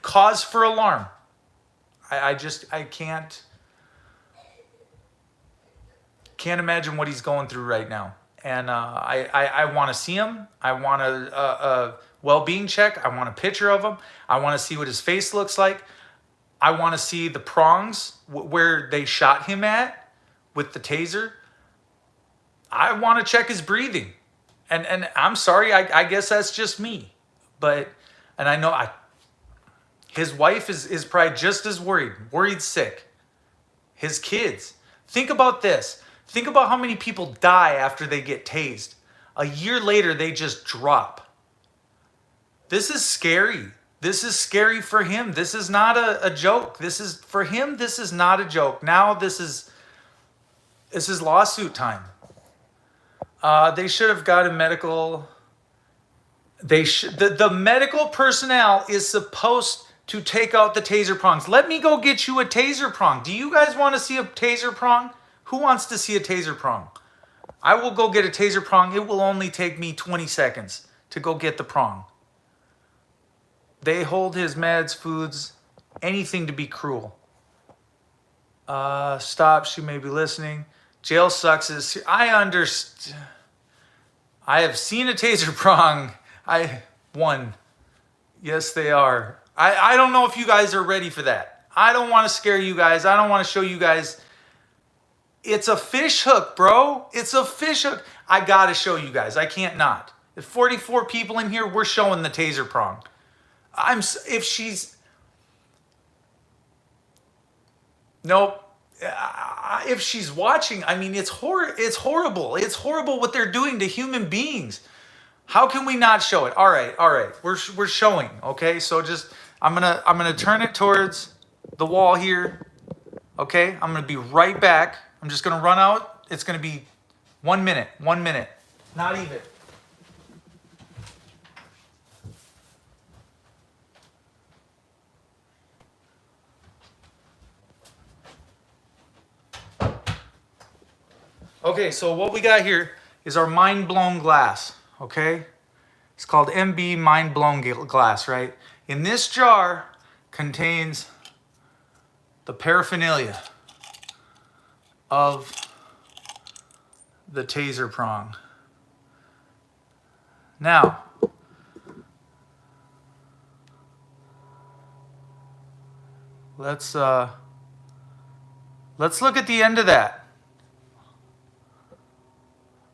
Cause for alarm. I can't imagine what he's going through right now. And I want to see him. I want a well-being check. I want a picture of him. I want to see what his face looks like. I want to see the prongs where they shot him at with the taser. I want to check his breathing. And I'm sorry, I guess that's just me. But, and I know his wife is probably just as worried sick. His kids. Think about this. Think about how many people die after they get tased. A year later, they just drop. This is scary. This is scary for him. This is not a joke. This is, for him, this is not a joke. Now this is lawsuit time. They should have got a medical. The medical personnel is supposed to take out the taser prongs. Let me go get you a taser prong. Do you guys want to see a taser prong? Who wants to see a taser prong? I will go get a taser prong. It will only take me 20 seconds to go get the prong. They hold his meds, foods, anything to be cruel. Stop. She may be listening. Jail sucks. I understand. I have seen a taser prong. One. Yes, they are. I don't know if you guys are ready for that. I don't want to scare you guys. I don't want to show you guys. It's a fish hook, bro. It's a fish hook. I got to show you guys. I can't not. If 44 people in here, we're showing the taser prong. If she's... Nope. If she's watching, I mean, it's horrible. It's horrible what they're doing to human beings. How can we not show it? All right. We're showing. Okay, so just I'm gonna turn it towards the wall here. Okay, I'm gonna be right back. I'm just gonna run out. It's gonna be 1 minute. 1 minute. Not even. Okay, so what we got here is our mind blown glass. Okay, it's called MB mind blown glass, right? In this jar contains the paraphernalia of the taser prong. Now, let's look at the end of that.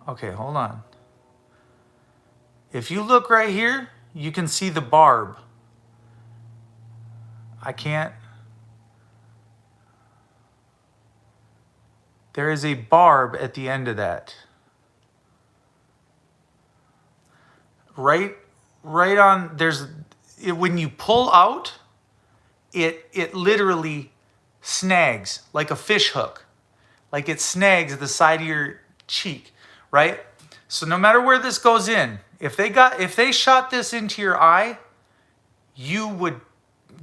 Okay, hold on. If you look right here, you can see the barb. I can't. There is a barb at the end of that. Right on, when you pull out, it literally snags like a fish hook. Like it snags the side of your cheek, right? So no matter where this goes in, if they shot this into your eye, you would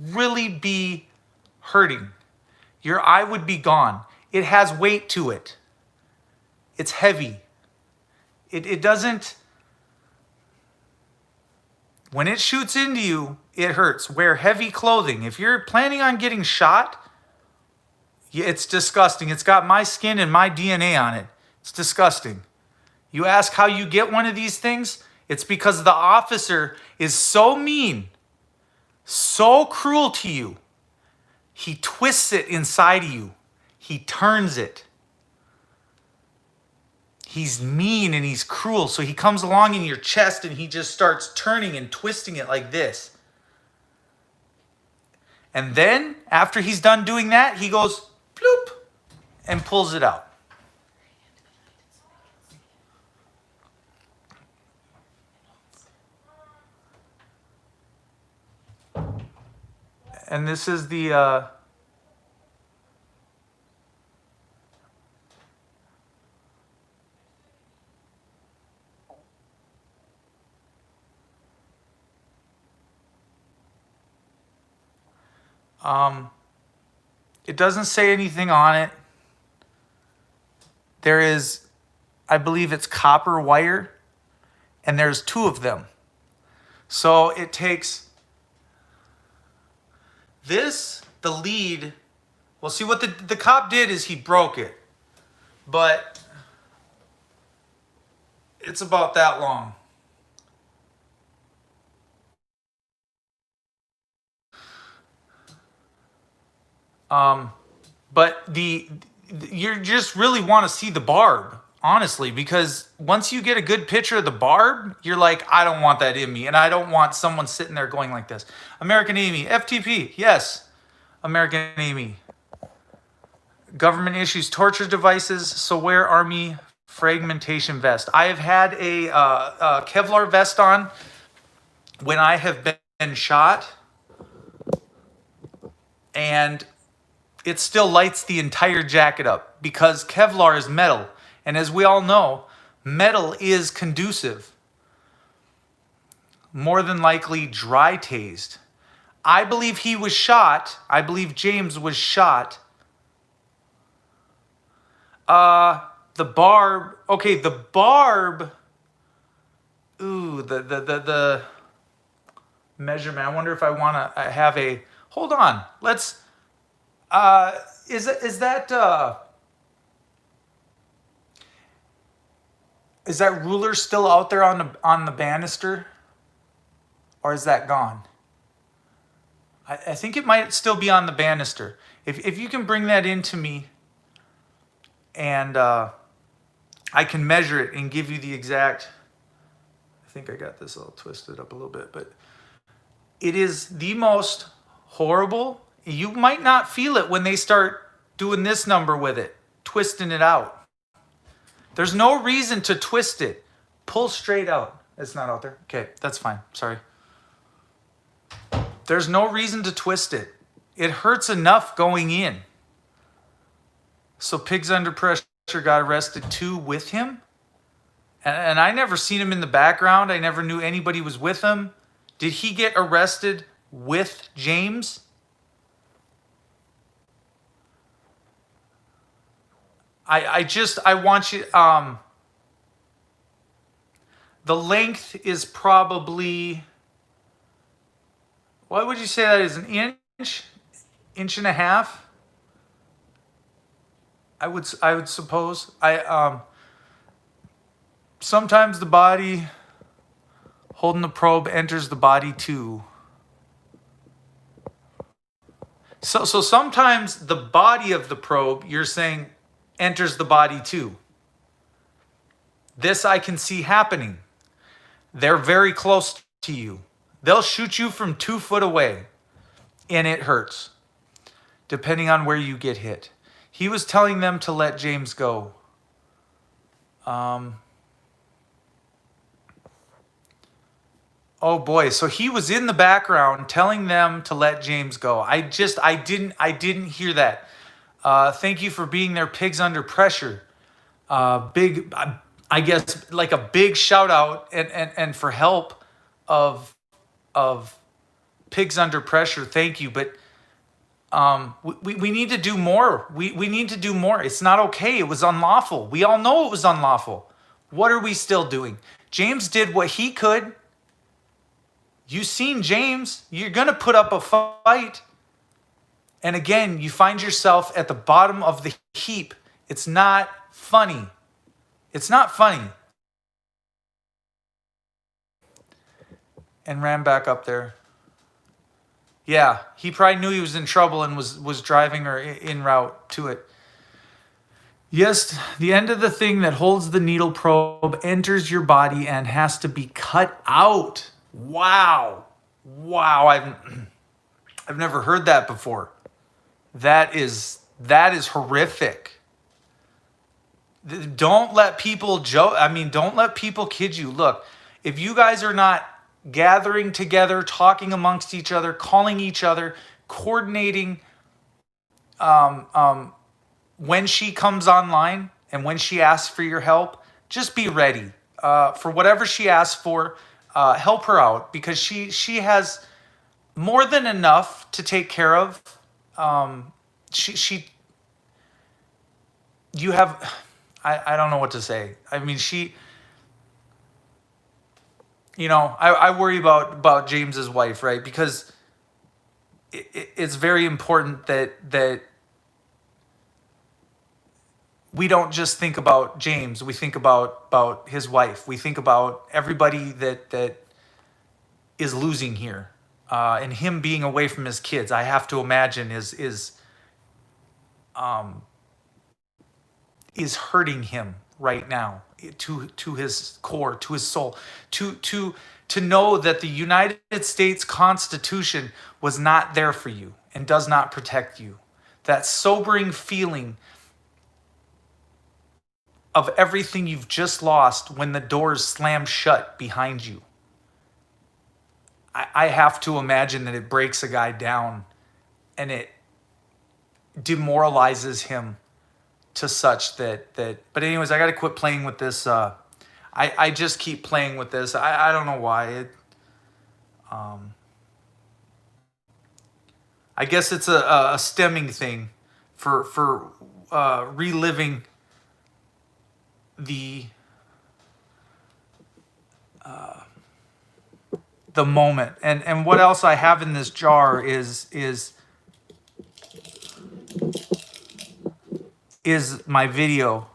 really be hurting. Your eye would be gone. It has weight to it. It's heavy. It doesn't, when it shoots into you, it hurts. Wear heavy clothing. If you're planning on getting shot, it's disgusting. It's got my skin and my DNA on it. It's disgusting. You ask how you get one of these things? It's because the officer is so mean, so cruel to you. He twists it inside of you. He turns it. he's mean and he's cruel. So he comes along in your chest and he just starts turning and twisting it like this. And then after he's done doing that, he goes bloop and pulls it out. And this is the it doesn't say anything on it. There is, I believe it's copper wire, and there's 2 of them. So it takes this, the lead. Well, see what the cop did is he broke it, but it's about that long. But you just really want to see the barb, honestly, because once you get a good picture of the barb, you're like, I don't want that in me, and I don't want someone sitting there going like this. American Amy, FTP, yes. American Amy. Government issues torture devices, so wear Army fragmentation vest. I have had a Kevlar vest on when I have been shot, and it still lights the entire jacket up because Kevlar is metal. And as we all know, metal is conducive. More than likely dry tased. I believe he was shot. I believe James was shot. The barb. Okay, the barb. Ooh, the measurement. I wonder if I want to have a. Hold on. Let's. Is that ruler still out there on the banister, or is that gone? I think it might still be on the banister. If you can bring that into me, and I can measure it and give you the exact. I think I got this all twisted up a little bit, but it is the most horrible. You might not feel it when they start doing this number with it, twisting it out. There's no reason to twist it. Pull straight out. It's not out there. Okay, that's fine. Sorry. There's no reason to twist it. It hurts enough going in. So pigs under pressure got arrested too with him. And I never seen him in the background. I never knew anybody was with him. Did he get arrested with James? I want you, the length is probably, what would you say that is, an inch and a half? I would suppose. Sometimes the body holding the probe enters the body too. So sometimes the body of the probe, you're saying, enters the body too. This I can see happening. They're very close to you. They'll shoot you from 2 foot away, and it hurts, depending on where you get hit. He was telling them to let James go. Oh boy, so he was in the background telling them to let James go. I didn't hear that. Thank you for being there, pigs under pressure. Big, I guess, like a big shout out and for help of pigs under pressure. Thank you, but we need to do more. We need to do more. It's not okay. It was unlawful. We all know it was unlawful. What are we still doing? James did what he could. You seen James. You're gonna put up a fight. And again, you find yourself at the bottom of the heap. It's not funny. It's not funny. And ran back up there. Yeah, he probably knew he was in trouble and was driving her en route to it. Yes, the end of the thing that holds the needle probe enters your body and has to be cut out. Wow. Wow, I've never heard that before. That is horrific. Don't let people joke. I mean, don't let people kid you. Look, if you guys are not gathering together, talking amongst each other, calling each other, coordinating when she comes online and when she asks for your help, just be ready for whatever she asks for. Help her out because she has more than enough to take care of. She you have I don't know what to say. I mean, I worry about James's wife, right? Because it's very important that we don't just think about James. We think about his wife. We think about everybody that is losing here, and him being away from his kids. I have to imagine is hurting him right now to his core, to his soul, to know that the United States Constitution was not there for you and does not protect you. That sobering feeling of everything you've just lost when the doors slam shut behind you. I have to imagine that it breaks a guy down and it demoralizes him to such that but anyways, I got to quit playing with this. I just keep playing with this. I don't know why. I guess it's a stemming thing for reliving the moment. And what else I have in this jar is my video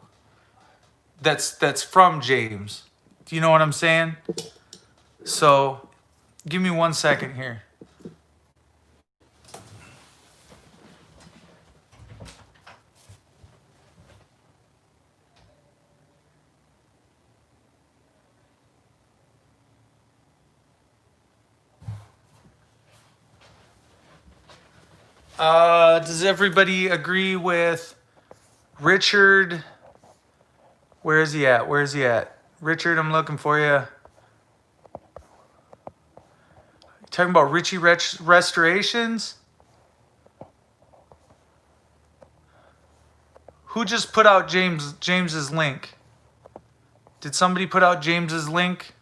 that's from James. Do you know what I'm saying? So give me 1 second here. Does everybody agree with Richard? Where is he at? Richard, I'm looking for you. Talking about Richie Restorations? Who just put out James's link? Did somebody put out James's link?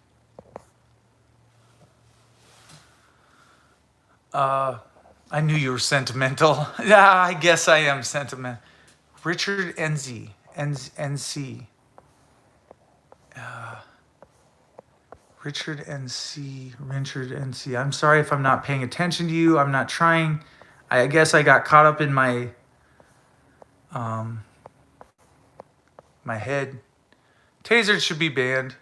I knew you were sentimental. Yeah, I guess I am sentimental. Richard NZ. NC. Richard NC. I'm sorry if I'm not paying attention to you. I'm not trying. I guess I got caught up in my my head. Taser should be banned.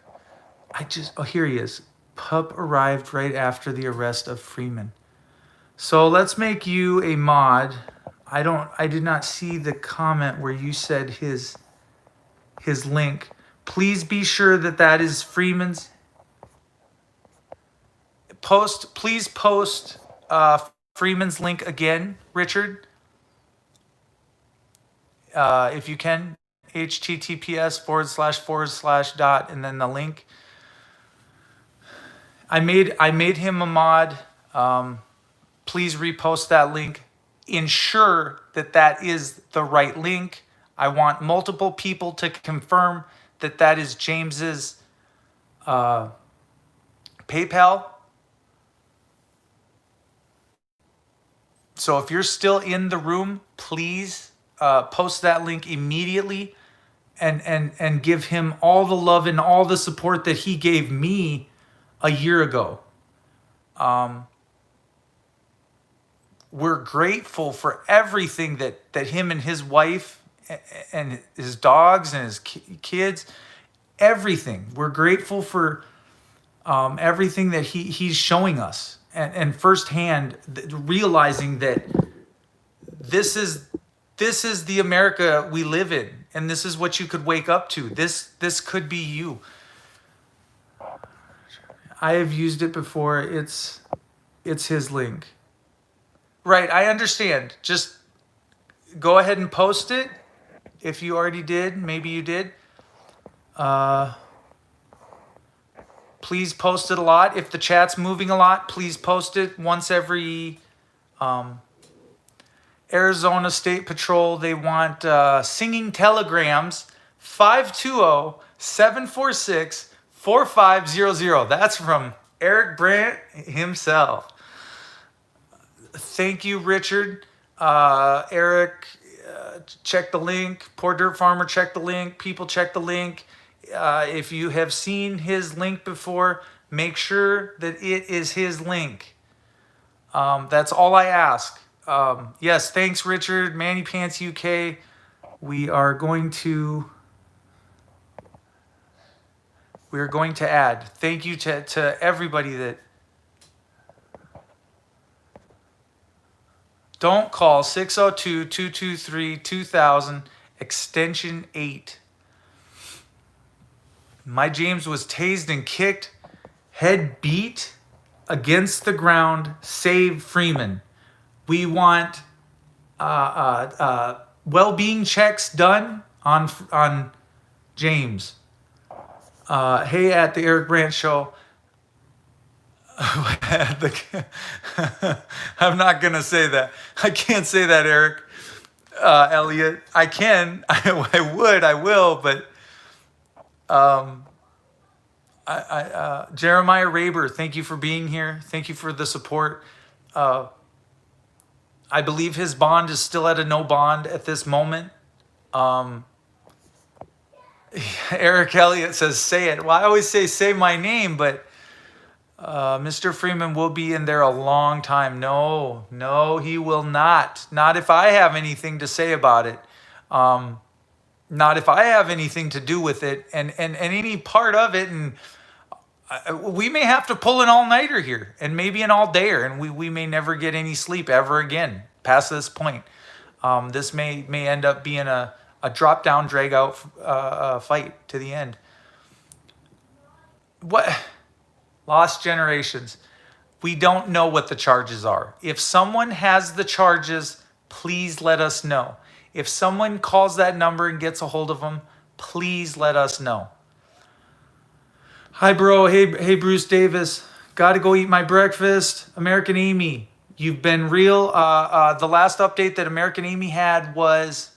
Here he is. Pup arrived right after the arrest of Freeman. So let's make you a mod. I did not see the comment where you said his link. Please be sure that is Freeman's. Please post Freeman's link again, Richard. If you can, https:// dot and then the link. I made him a mod. Please repost that link. Ensure that is the right link. I want multiple people to confirm that is James's PayPal. So if you're still in the room, please post that link immediately and give him all the love and all the support that he gave me a year ago. We're grateful for everything that him and his wife and his dogs and his kids, everything. We're grateful for everything that he's showing us and firsthand realizing that this is the America we live in. and this is what you could wake up to. This could be you. I have used it before. It's his link. Right, I understand. Just go ahead and post it. If you already did, maybe you did. Please post it a lot. If the chat's moving a lot, please post it once every Arizona State Patrol. They want singing telegrams 520-746-4500. That's from Eric Brandt himself. Thank you, Richard. Eric, check the link. Poor Dirt Farmer, check the link. People, check the link. If you have seen his link before, make sure that it is his link. That's all I ask. Yes, thanks, Richard. Manny Pants UK. We are going to add. Thank you to everybody that. Don't call 602-223-2000 extension 8. My James was tased and kicked, head beat against the ground. Save Freeman. We want well-being checks done on James. Hey, at the Eric Brandt Show. I'm not gonna say that. I can't say that, Eric. Elliot, I can. I would. I will. But Jeremiah Raber, thank you for being here. Thank you for the support. I believe his bond is still at a no bond at this moment. Eric Elliott says, "Say it." Well, I always say my name, but. Mr. Freeman will be in there a long time. No, he will not. Not if I have anything to say about it. Not if I have anything to do with it and any part of it. And we may have to pull an all-nighter here and maybe an all-dayer, and we may never get any sleep ever again past this point. This may end up being a drop-down, drag-out fight to the end. What? Lost generations. We don't know what the charges are. If someone has the charges, please let us know. If someone calls that number and gets a hold of them, please let us know. Hi, bro. Hey, Bruce Davis. Got to go eat my breakfast. American Amy, you've been real. The last update that American Amy had was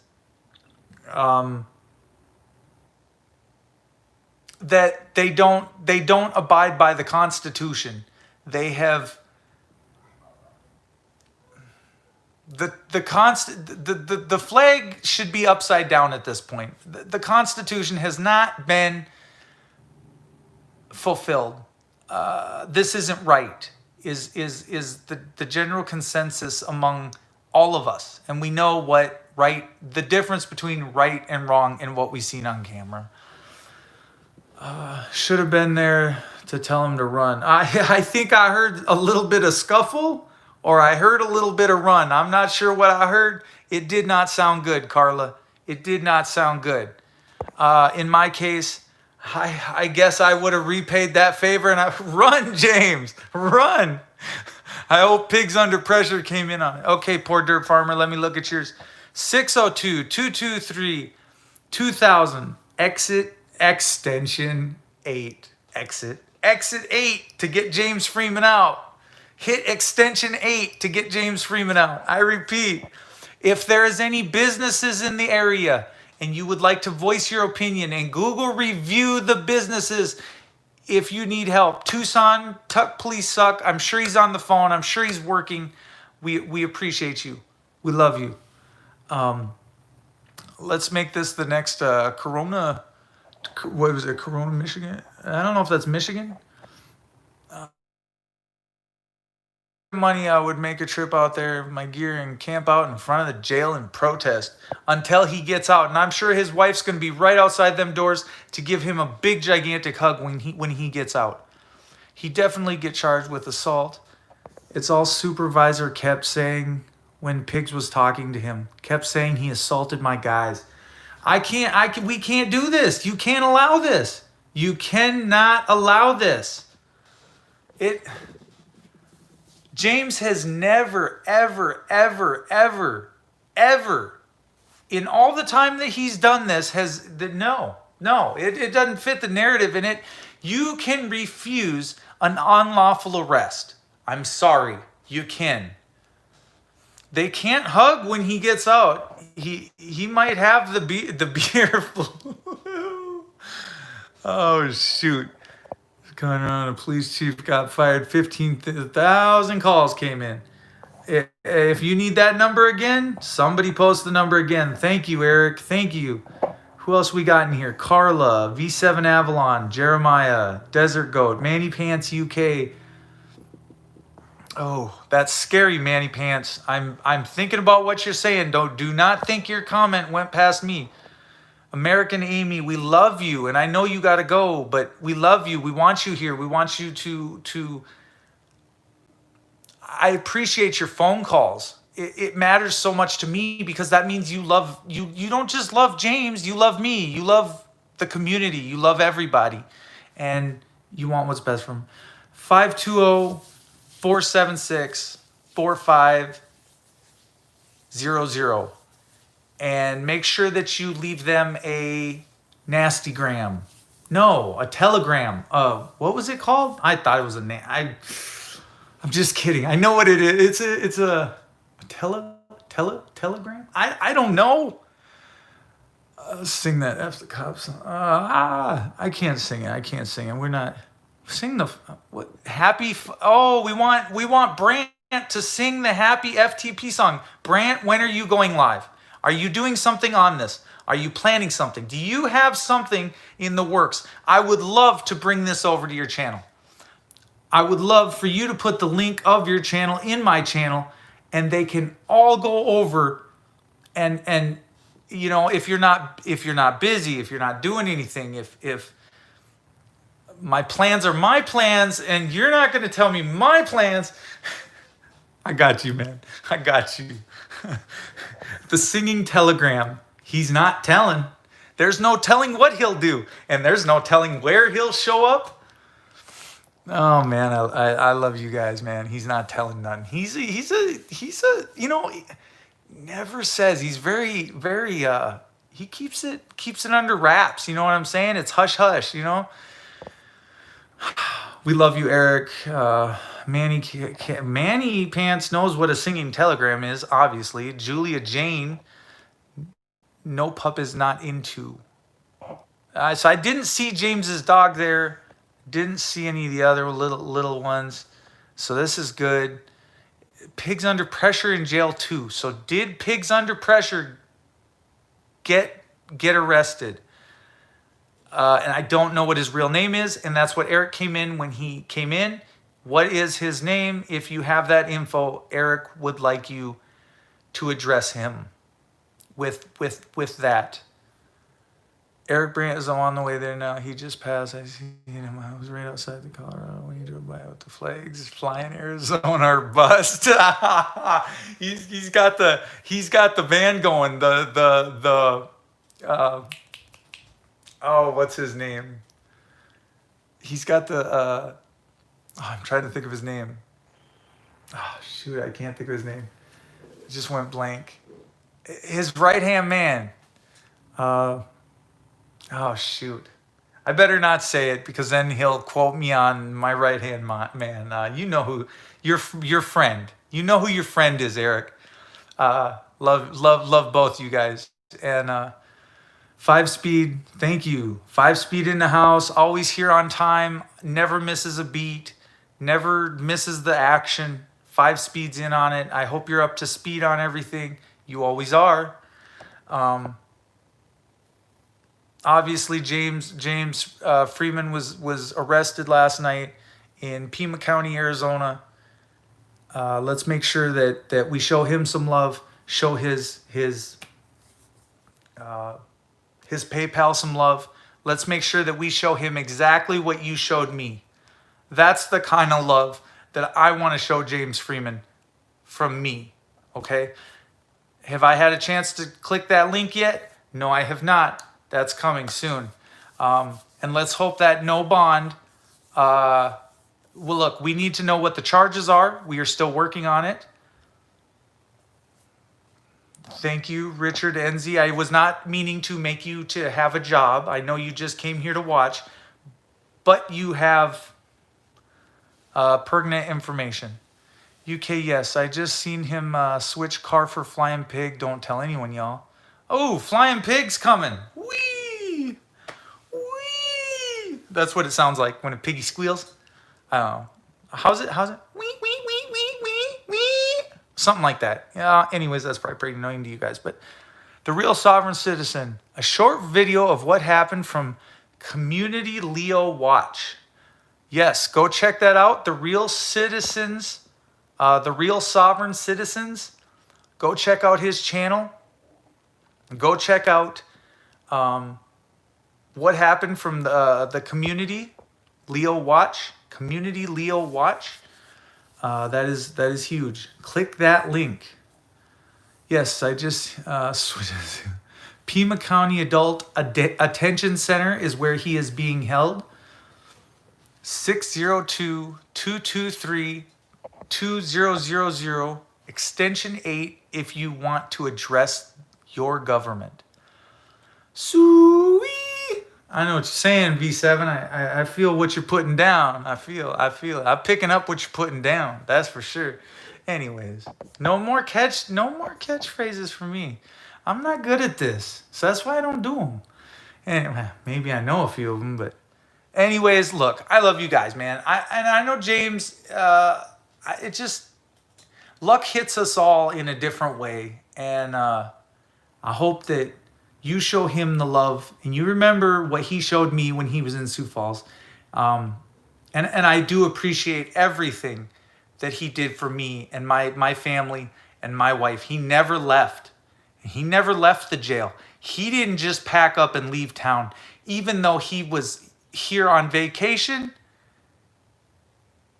that they don't abide by the Constitution. They have the flag should be upside down at this point. The Constitution has not been fulfilled. This isn't right. Is the general consensus among all of us, and we know what the difference between right and wrong in what we've seen on camera. Should have been there to tell him to run. I think I heard a little bit of scuffle, or I heard a little bit of run. I'm not sure what I heard. It did not sound good, Carla. It did not sound good. In my case, I guess I would have repaid that favor and run, James, run. I hope Pigs Under Pressure came in on it. Okay, Poor Dirt Farmer, let me look at yours. 602-223-2000, exit extension 8. Exit 8 to get James Freeman out. Hit extension 8 to get James Freeman out. I repeat, if there is any businesses in the area and you would like to voice your opinion and Google review the businesses, if you need help, Tucson, Tuck Police Suck. I'm sure he's on the phone. I'm sure he's working. We appreciate you. We love you. Let's make this the next Corona. What was it? Corona, Michigan? I don't know if that's Michigan. Money, I would make a trip out there with my gear and camp out in front of the jail and protest until he gets out. And I'm sure his wife's going to be right outside them doors to give him a big, gigantic hug when he gets out. He definitely get charged with assault. It's all supervisor kept saying when Pigs was talking to him. Kept saying he assaulted my guys. We can't do this. You can't allow this. You cannot allow this. James has never, ever, ever, ever, ever, in all the time that he's done this, it doesn't fit the narrative in it. You can refuse an unlawful arrest. I'm sorry, you can. They can't hug when he gets out. He might have the beer flu. Oh shoot. Going on, a police chief got fired. 15,000 calls came in. If you need that number again, somebody post the number again. Thank you, Eric. Thank you. Who else we got in here? Carla, V7 Avalon, Jeremiah, Desert Goat, Manny Pants UK. Oh, that's scary, Manny Pants. I'm thinking about what you're saying. Do not think your comment went past me. American Amy, we love you, and I know you got to go, but we love you. We want you here. We want you to. I appreciate your phone calls. It matters so much to me because that means you love you. You don't just love James. You love me. You love the community. You love everybody, and you want what's best for them. 520-476-4500. And make sure that you leave them a nasty gram. No, a telegram. What was it called? I thought it was I'm just kidding. I know what it is. It's a telegram. I don't know. Sing that F the cops. I can't sing it. I can't sing it. We're not sing the what happy. We want Brant to sing the happy FTP song. Brant, when are you going live? Are you doing something on this? Are you planning something? Do you have something in the works? I would love to bring this over to your channel. I would love for you to put the link of your channel in my channel, and they can all go over and you know, if you're not busy, if you're not doing anything, if my plans are my plans and you're not going to tell me my plans, I got you, man. I got you. The singing telegram. He's not telling. There's no telling what he'll do, and there's no telling where he'll show up. Oh man, I love you guys, man. He's not telling none. He's a you know, he never says. He's very he keeps it under wraps. You know what I'm saying? It's hush hush. You know. We love you, Eric. Manny Pants knows what a singing telegram is, obviously. Julia Jane, no pup is not into. So I didn't see James's dog there. Didn't see any of the other little ones. So this is good. Pigs under pressure in jail too. So did pigs under pressure get arrested? And I don't know what his real name is, and that's what Eric came in when he came in. What is his name? If you have that info, Eric would like you to address him with that. Eric Brandt is on the way there now. He just passed. I see him. I was right outside the Colorado when he drove by with the flags flying Arizona or bust. he's got the van going. What's his name? He's got the I'm trying to think of his name. Oh shoot, I can't think of his name. It just went blank. His right-hand man. Oh shoot. I better not say it because then he'll quote me on my right-hand man. You know who your friend. You know who your friend is, Eric. Love both you guys. And 5-Speed, thank you. 5-Speed in the house, always here on time, never misses a beat, never misses the action. 5-Speed's in on it. I hope you're up to speed on everything. You always are. Obviously, James Freeman was arrested last night in Pima County, Arizona. Let's make sure that we show him some love, show his PayPal some love. Let's make sure that we show him exactly what you showed me. That's the kind of love that I want to show James Freeman from me, okay? Have I had a chance to click that link yet? No, I have not. That's coming soon. And let's hope that no bond. Well, look, we need to know what the charges are. We are still working on it. Thank you, Richard Enzi. I was not meaning to make you to have a job. I know you just came here to watch, but you have pertinent information. UK, yes. I just seen him switch car for Flying Pig. Don't tell anyone, y'all. Oh, Flying Pig's coming. Whee! Whee! That's what it sounds like when a piggy squeals. How's it? Wee, wee, wee, wee, wee, wee. Something like that. Yeah, anyways, that's probably pretty annoying to you guys. But The Real Sovereign Citizen, a short video of what happened from Community Leo Watch. Yes, go check that out. The Real Citizens, The Real Sovereign Citizens. Go check out his channel. Go check out what happened from the Community Leo Watch. Community Leo Watch. That is huge. Click that link. Yes, I just switched. Pima County Adult Attention Center is where he is being held. 602-223-2000, extension 8 if you want to address your government. Sweet. I know what you're saying, V7. I feel what you're putting down. I feel it. I'm picking up what you're putting down. That's for sure. Anyways, no more catchphrases for me. I'm not good at this, so that's why I don't do them. Anyway, maybe I know a few of them, but anyways, look, I love you guys, man. I know James. It just luck hits us all in a different way, and I hope that you show him the love, and you remember what he showed me when he was in Sioux Falls. And I do appreciate everything that he did for me and my family and my wife. He never left. He never left the jail. He didn't just pack up and leave town. Even though he was here on vacation,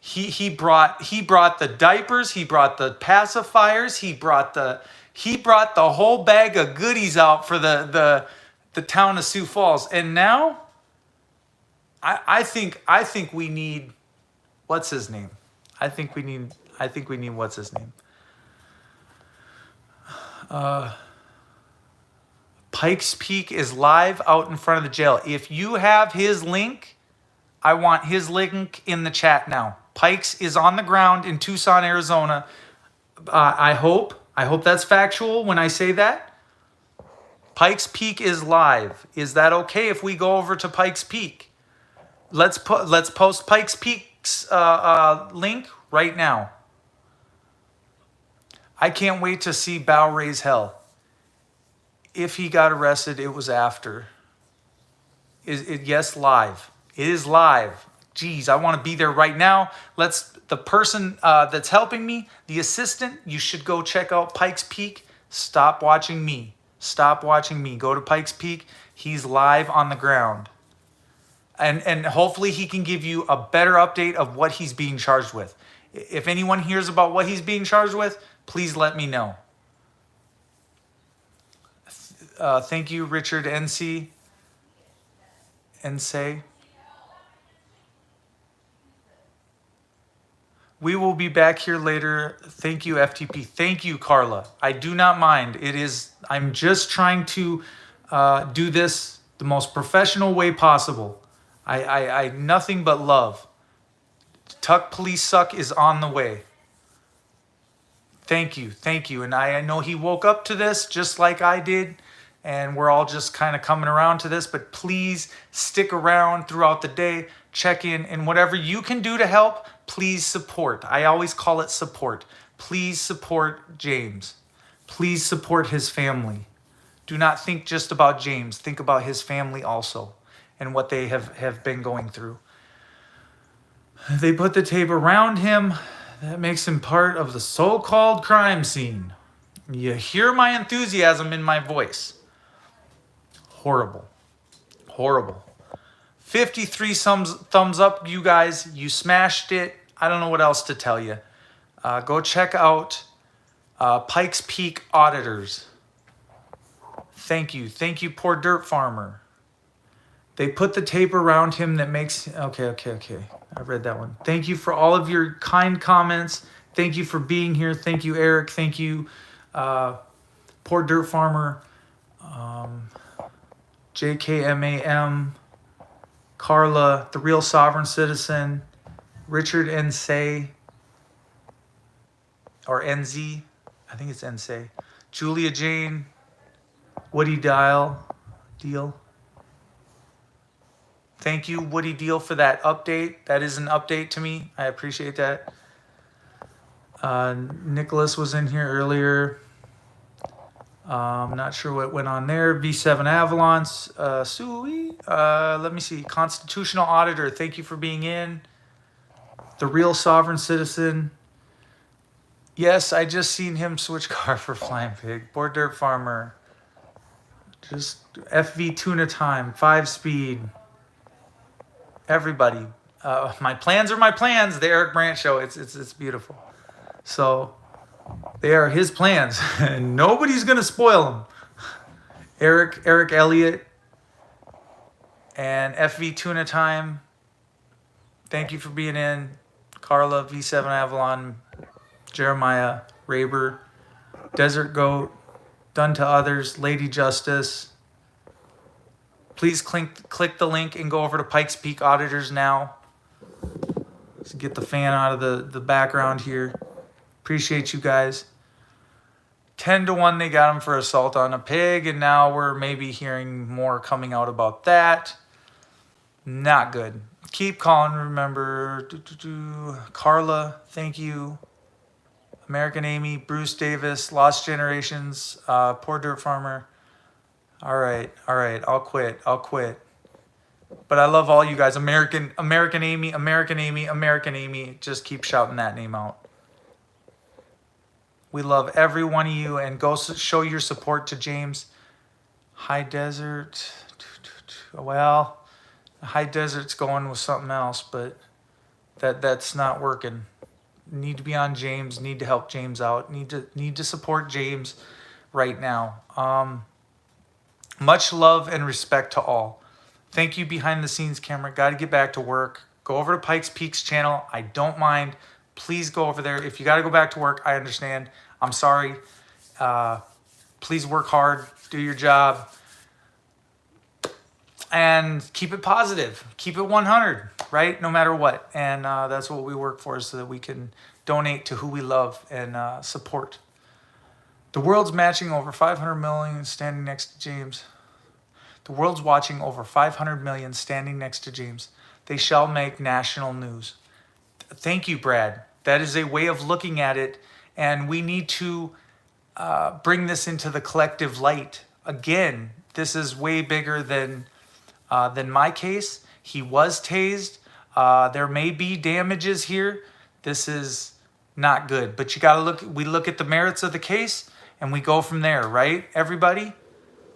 he brought the diapers, he brought the pacifiers, he brought the whole bag of goodies out for the town of Sioux Falls. And now I think we need, what's his name? I think we need what's his name? Pikes Peak is live out in front of the jail. If you have his link, I want his link in the chat now. Pikes is on the ground in Tucson, Arizona. I hope that's factual when I say that. Pikes Peak is live. Is that okay if we go over to Pikes Peak? Let's post Pikes Peak's link right now. I can't wait to see Bow raise hell. If he got arrested, it was after. Yes, live. It is live. Geez, I want to be there right now. The person that's helping me, the assistant, you should go check out Pikes Peak. Stop watching me. Stop watching me. Go to Pikes Peak. He's live on the ground. And hopefully he can give you a better update of what he's being charged with. If anyone hears about what he's being charged with, please let me know. Thank you, Richard NC. We will be back here later. Thank you, FTP. Thank you, Carla. I do not mind. I'm just trying to do this the most professional way possible. I nothing but love. Tuck Police Suck is on the way. Thank you. And I know he woke up to this just like I did, and we're all just kind of coming around to this, but please stick around throughout the day, check in, and whatever you can do to help, please support. I always call it support. Please support James. Please support his family. Do not think just about James. Think about his family also and what they have been going through. They put the tape around him. That makes him part of the so-called crime scene. You hear my enthusiasm in my voice. Horrible. 53 thumbs up, you guys. You smashed it. I don't know what else to tell you. Go check out Pikes Peak Auditors. Thank you. Thank you, poor dirt farmer. They put the tape around him that makes. Okay. I read that one. Thank you for all of your kind comments. Thank you for being here. Thank you, Eric. Thank you, poor dirt farmer. JKMAM, Carla, the real sovereign citizen, Richard Nsay, or NZ, I think it's Nsay, Julia Jane, Woody Deal. Thank you, Woody Deal, for that update. That is an update to me. I appreciate that. Nicholas was in here earlier. I'm not sure what went on there. V7 Avalance, Sui. Let me see. Constitutional Auditor, thank you for being in. The real sovereign citizen. Yes, I just seen him switch car for Flying Pig. Poor dirt farmer. Just FV tuna time, 5-speed. Everybody. My plans are my plans. The Eric Brandt Show. It's beautiful. So they are his plans, and nobody's gonna spoil them. Eric Elliott, and FV Tuna Time. Thank you for being in. Carla, V7 Avalon, Jeremiah, Raber, Desert Goat, Done to Others, Lady Justice. Please click the link and go over to Pikes Peak Auditors now. Let's get the fan out of the background here. Appreciate you guys. 10-1 they got him for assault on a pig, and now we're maybe hearing more coming out about that. Not good. Keep calling, remember. Carla, thank you. American Amy, Bruce Davis, Lost Generations, Poor Dirt Farmer. All right, I'll quit. But I love all you guys. American Amy. Just keep shouting that name out. We love every one of you, and go show your support to James. High Desert. Well, High Desert's going with something else, but that's not working. Need to be on James. Need to help James out. Need to support James right now. Much love and respect to all. Thank you, behind the scenes camera. Got to get back to work. Go over to Pikes Peak's channel. I don't mind. Please go over there. If you got to go back to work, I understand. I'm sorry. Please work hard. Do your job. And keep it positive. Keep it 100, right? No matter what. And that's what we work for, so that we can donate to who we love and support. The world's matching over 500 million standing next to James. The world's watching over 500 million standing next to James. They shall make national news. Thank you, Brad. That is a way of looking at it, and we need to bring this into the collective light. Again, this is way bigger than my case. He was tased. There may be damages here. This is not good, but you got to look. We look at the merits of the case, and we go from there, right? Everybody,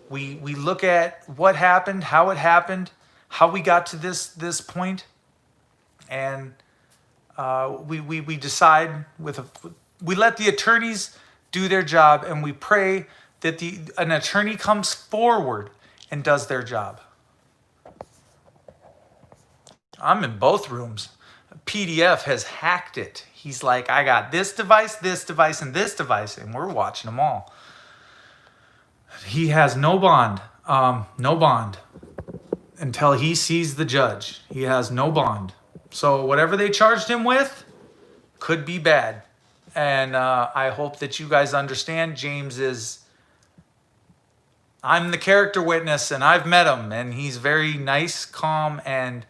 we look at what happened, how it happened, how we got to this point, and we decide we let the attorneys do their job, and we pray that an attorney comes forward and does their job. I'm in both rooms. PDF has hacked it. He's like, I got this device, and this device, and we're watching them all. He has no bond until he sees the judge. He has no bond. So whatever they charged him with could be bad. And I hope that you guys understand. I'm the character witness, and I've met him, and he's very nice, calm, and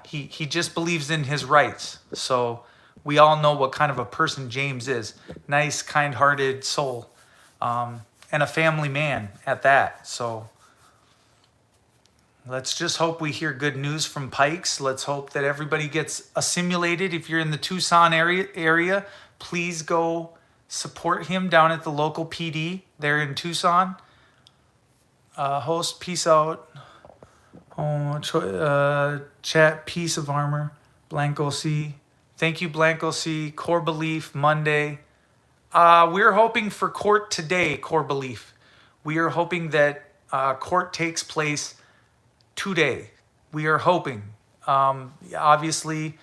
he just believes in his rights. So we all know what kind of a person James is. Nice, kind-hearted soul, and a family man at that. So let's just hope we hear good news from Pikes. Let's hope that everybody gets assimilated. If you're in the Tucson area, please go support him down at the local PD there in Tucson. Host, peace out. Chat, piece of armor. Blanco C. Thank you, Blanco C. Core Belief, Monday. We're hoping for court today, Core Belief. We are hoping that court takes place today. We are hoping. Obviously,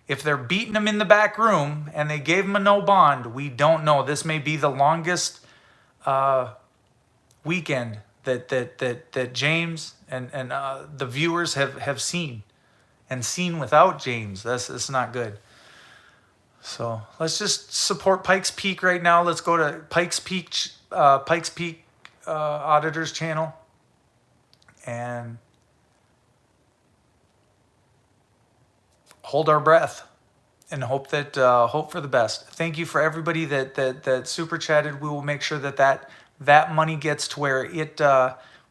if they're beating him in the back room and they gave him a no bond, we don't know. This may be the longest weekend that James and the viewers have seen, and seen without James. That's not good. So let's just support Pikes Peak right now. Let's go to Pikes Peak Auditors channel and hold our breath and hope for the best. Thank you for everybody that super chatted. We will make sure that money gets to where it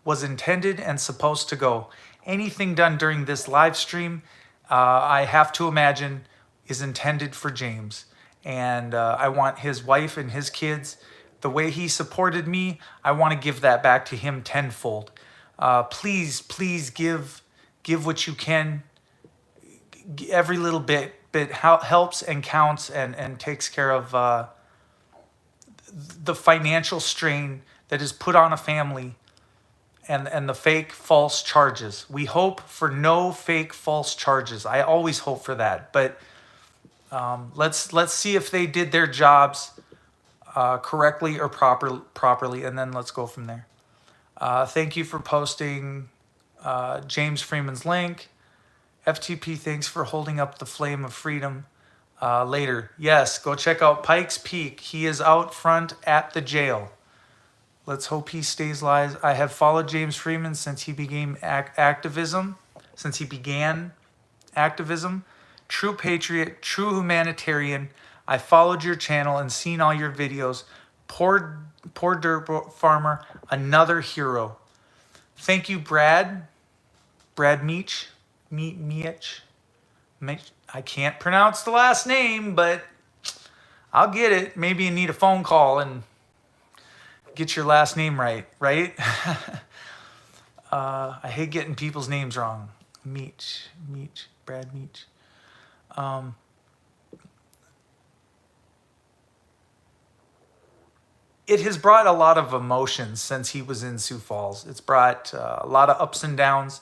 was intended and supposed to go. Anything done during this live stream, I have to imagine, is intended for James. And I want his wife and his kids, the way he supported me, I want to give that back to him tenfold. Please give what you can. Every little bit helps and counts and takes care of the financial strain that is put on a family and the fake false charges. We hope for no fake false charges. I always hope for that. But let's see if they did their jobs correctly or properly, and then let's go from there. Thank you for posting James Freeman's link. FTP, thanks for holding up the flame of freedom. Later, yes, go check out Pikes Peak. He is out front at the jail. Let's hope he stays live. I have followed James Freeman since he began activism. True patriot, true humanitarian. I followed your channel and seen all your videos. Poor dirt farmer, another hero. Thank you, Brad Meach. I can't pronounce the last name, but I'll get it. Maybe you need a phone call and get your last name right? I hate getting people's names wrong. Brad Meach. It has brought a lot of emotions since he was in Sioux Falls. It's brought a lot of ups and downs.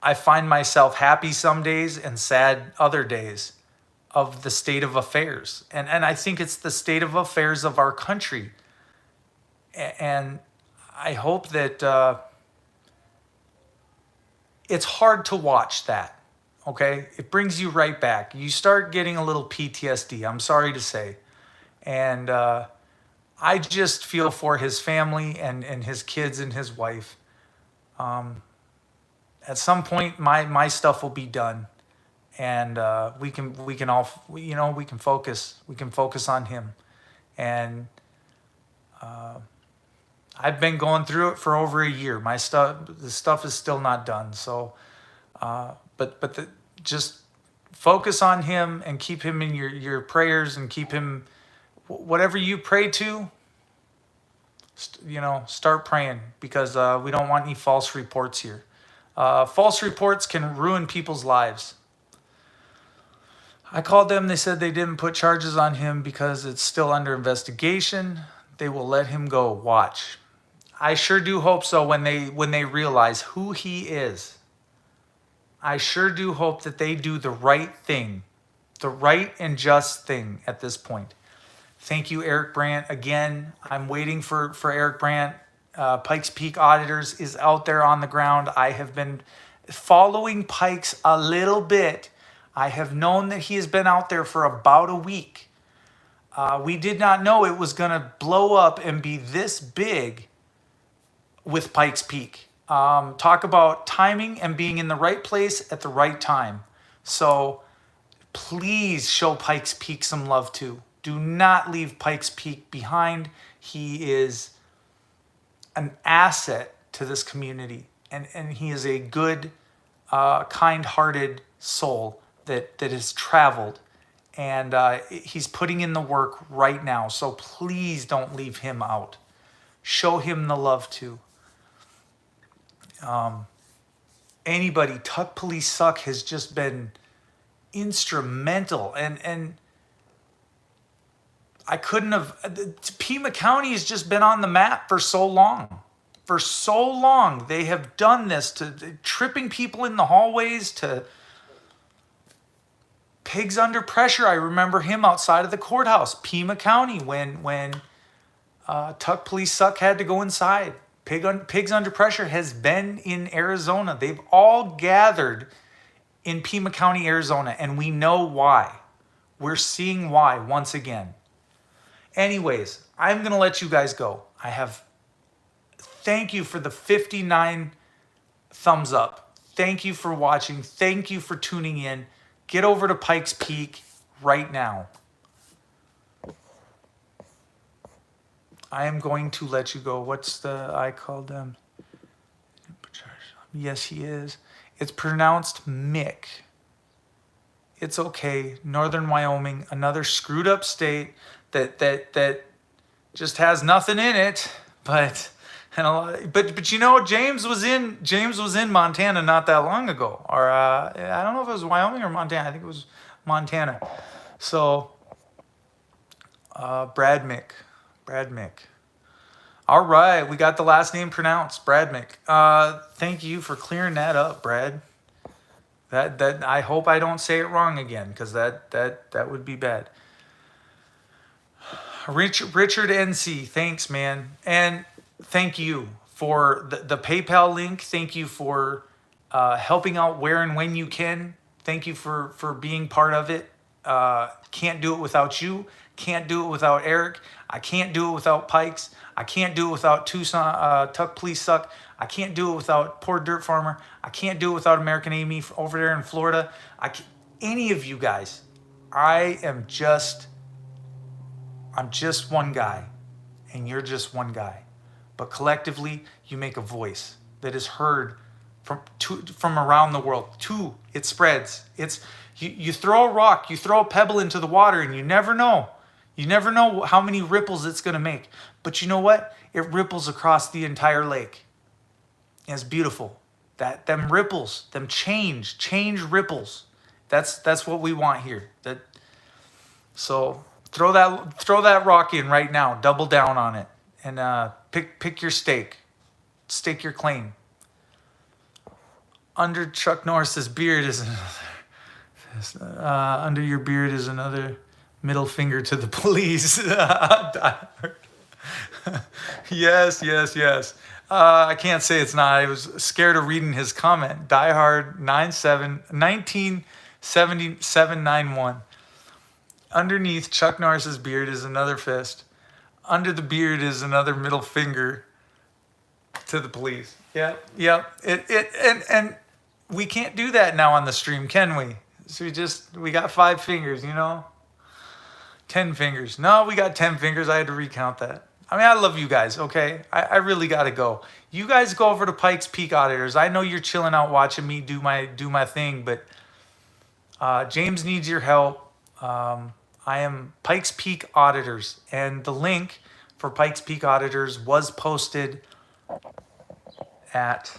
I find myself happy some days and sad other days of the state of affairs. And I think it's the state of affairs of our country. And I hope that it's hard to watch that, okay? It brings you right back. You start getting a little PTSD, I'm sorry to say. And I just feel for his family and his kids and his wife. At some point, my stuff will be done, and we can focus on him. And I've been going through it for over a year. The stuff is still not done. So, just focus on him and keep him in your prayers, and keep him, whatever you pray to, start praying, because we don't want any false reports here. False reports can ruin people's lives. I called them. They said they didn't put charges on him because it's still under investigation. They will let him go. Watch. I sure do hope so when they realize who he is. I sure do hope that they do the right thing, the right and just thing at this point. Thank you, Eric Brandt. Again, I'm waiting for Eric Brandt. Pikes Peak Auditors is out there on the ground. I have been following Pikes a little bit. I have known that he has been out there for about a week. We did not know it was going to blow up and be this big with Pikes Peak. Talk about timing and being in the right place at the right time. So please show Pikes Peak some love too. Do not leave Pikes Peak behind. He is an asset to this community, and he is a good, kind-hearted soul that has traveled, and he's putting in the work right now. So please don't leave him out. Show him the love too. Anybody, Tuck Police Suck has just been instrumental, and I couldn't have. Pima County has just been on the map for so long. For so long, they have done this to tripping people in the hallways, to pigs under pressure. I remember him outside of the courthouse, Pima County, when Tuck Police Suck had to go inside. Pigs under pressure has been in Arizona. They've all gathered in Pima County, Arizona, and we know why. We're seeing why once again. Anyways, I'm going to let you guys go. Thank you for the 59 thumbs up. Thank you for watching. Thank you for tuning in. Get over to Pikes Peak right now. I am going to let you go. I called them? Yes, he is. It's pronounced Mick. It's okay. Northern Wyoming, another screwed up state that just has nothing in it. But you know, James was in Montana not that long ago. Or I don't know if it was Wyoming or Montana. I think it was Montana. So Brad Mick. All right, we got the last name pronounced, Brad Mick. Thank you for clearing that up, Brad. That I hope I don't say it wrong again, because that would be bad. Richard NC, thanks, man, and thank you for the PayPal link. Thank you for helping out where and when you can. Thank you for being part of it. Can't do it without you. Can't do it without Eric. I can't do it without Pikes. I can't do it without Tucson, Tuck Police Suck. I can't do it without Poor Dirt Farmer. I can't do it without American Amy over there in Florida. Any of you guys. I'm just one guy, and you're just one guy. But collectively, you make a voice that is heard from around the world. It spreads. You throw a rock, you throw a pebble into the water, and you never know. You never know how many ripples it's going to make. But you know what? It ripples across the entire lake. And it's beautiful. Them ripples, them change ripples. That's what we want here. So throw that rock in right now. Double down on it, and pick your stake. Stake your claim. Under Chuck Norris's beard is another. Under your beard is another middle finger to the police. Yes. I can't say it's not. I was scared of reading his comment. Die Hard 197791. Underneath Chuck Norris's beard is another fist. Under the beard is another middle finger to the police. Yep. And we can't do that now on the stream, can we? So we got 5 fingers, 10 fingers. No, we got 10 fingers. I had to recount that. I mean, I love you guys, okay? I really got to go. You guys go over to Pikes Peak Auditors. I know you're chilling out watching me do my thing, but James needs your help. I am Pikes Peak Auditors, and the link for Pikes Peak Auditors was posted at...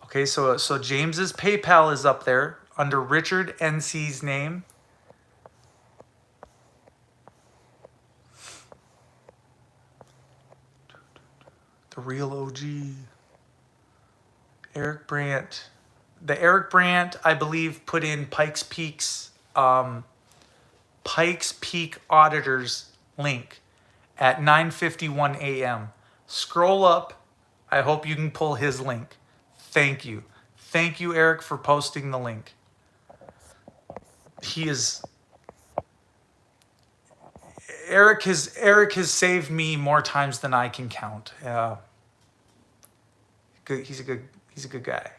Okay, so James's PayPal is up there under Richard NC's name. The real OG. Eric Brandt. The Eric Brandt, I believe, put in Pikes Peak Auditors link at 9:51 a.m. Scroll up. I hope you can pull his link. Thank you. Thank you, Eric, for posting the link. Eric has saved me more times than I can count. He's a good guy.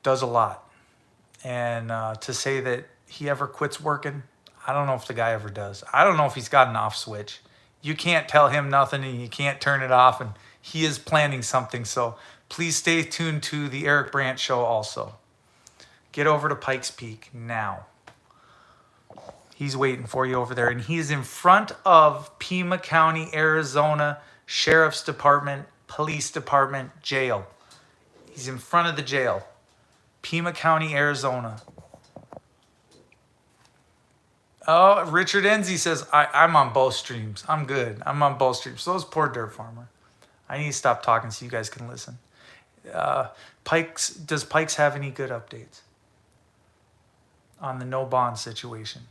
Does a lot. And to say that he ever quits working, I don't know if the guy ever does. I don't know if he's got an off switch. You can't tell him nothing, and you can't turn it off, and he is planning something. So please stay tuned to the Eric Brandt show also. Get over to Pikes Peak now. He's waiting for you over there, and he's in front of Pima County, Arizona Sheriff's Department, Police Department, Jail. He's in front of the jail. Pima County, Arizona. Oh, Richard Enzi says, I'm on both streams. I'm good. I'm on both streams. So is Poor Dirt Farmer. I need to stop talking so you guys can listen. Does Pikes have any good updates on the no bond situation?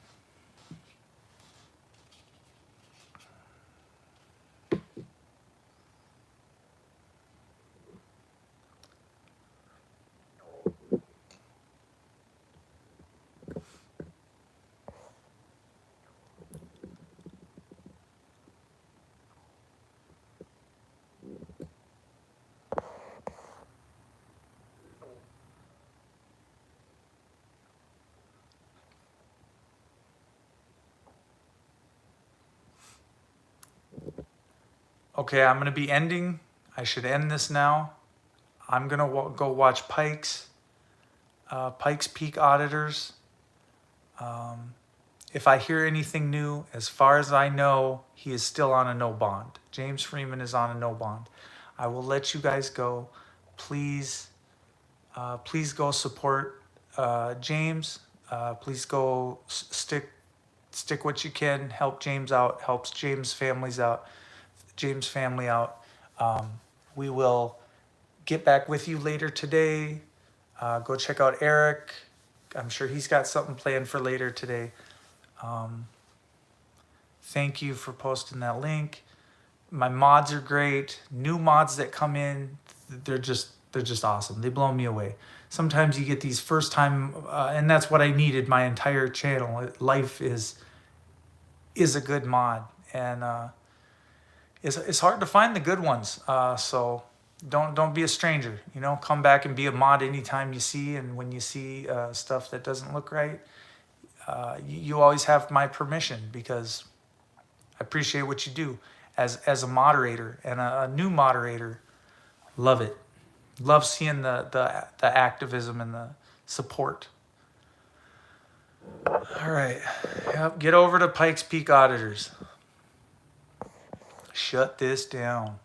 Okay, I'm going to be ending. I should end this now. I'm going to go watch Pikes Peak Auditors. If I hear anything new, as far as I know, he is still on a no bond. James Freeman is on a no bond. I will let you guys go. Please go support James. Please go stick what you can. Help James out. Helps James family out. We will get back with you later today. Go check out Eric. I'm sure he's got something planned for later today. Thank you for posting that link. My mods are great. New mods that come in, they're just awesome. They blow me away. Sometimes you get these first time, and that's what I needed. My entire channel, life is a good mod, and it's hard to find the good ones. So don't be a stranger. Come back and be a mod anytime you see, and when you see stuff that doesn't look right, you always have my permission, because I appreciate what you do as a moderator and a new moderator. Love it. Love seeing the activism and the support. All right. Yep. Get over to Pikes Peak Auditors. Shut this down.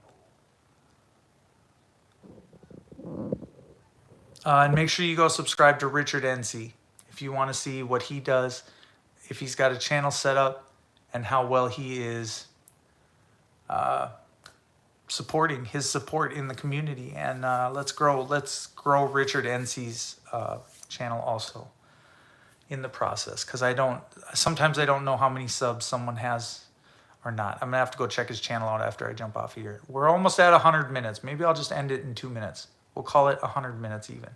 And make sure you go subscribe to Richard NC if you want to see what he does, if he's got a channel set up, and how well he is supporting his support in the community. And let's grow Richard NC's channel also in the process, because sometimes I don't know how many subs someone has or not. I'm gonna have to go check his channel out after I jump off here. We're almost at 100 minutes. Maybe I'll just end it in 2 minutes. We'll call it 100 minutes even.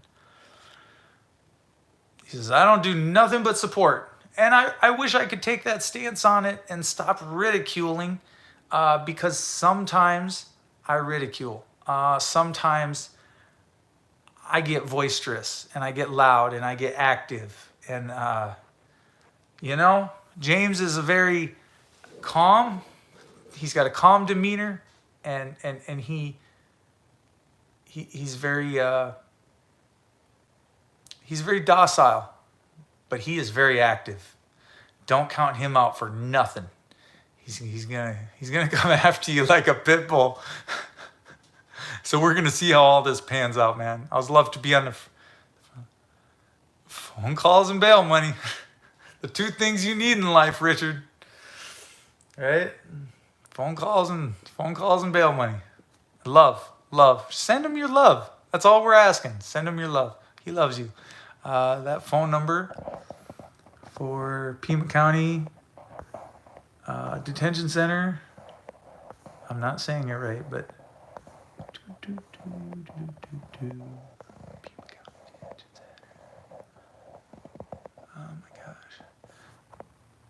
He says, I don't do nothing but support. And I wish I could take that stance on it and stop ridiculing, because sometimes I ridicule. Sometimes I get boisterous and I get loud and I get active. And, James is a very calm. He's got a calm demeanor, and he's very docile, but he is very active. Don't count him out for nothing. He's gonna come after you like a pit bull. So we're gonna see how all this pans out, man. I would love to be on the phone calls and bail money. The two things you need in life, Richard. Right? Phone calls and bail money. Love. Send him your love. That's all we're asking. Send him your love. He loves you. That phone number for Pima County Detention Center. I'm not saying it right, but Pima County Detention Center. Oh my gosh.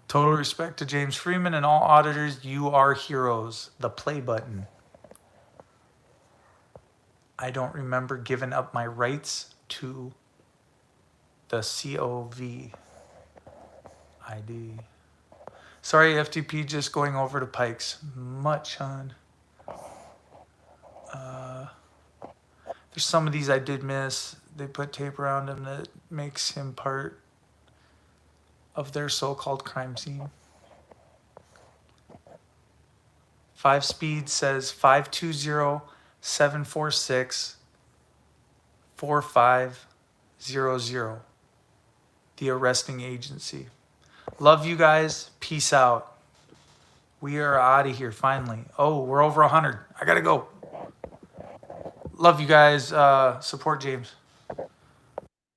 Total respect to James Freeman and all auditors. You are heroes. The play button. I don't remember giving up my rights to the COV ID. Sorry, FTP, just going over to Pikes. Much, hon. There's some of these I did miss. They put tape around him that makes him part of their so-called crime scene. 5 Speed says 520-746 4500, the arresting agency. Love you guys. Peace out. We are out of here finally. Oh, we're over 100. I gotta go. Love you guys. Support James.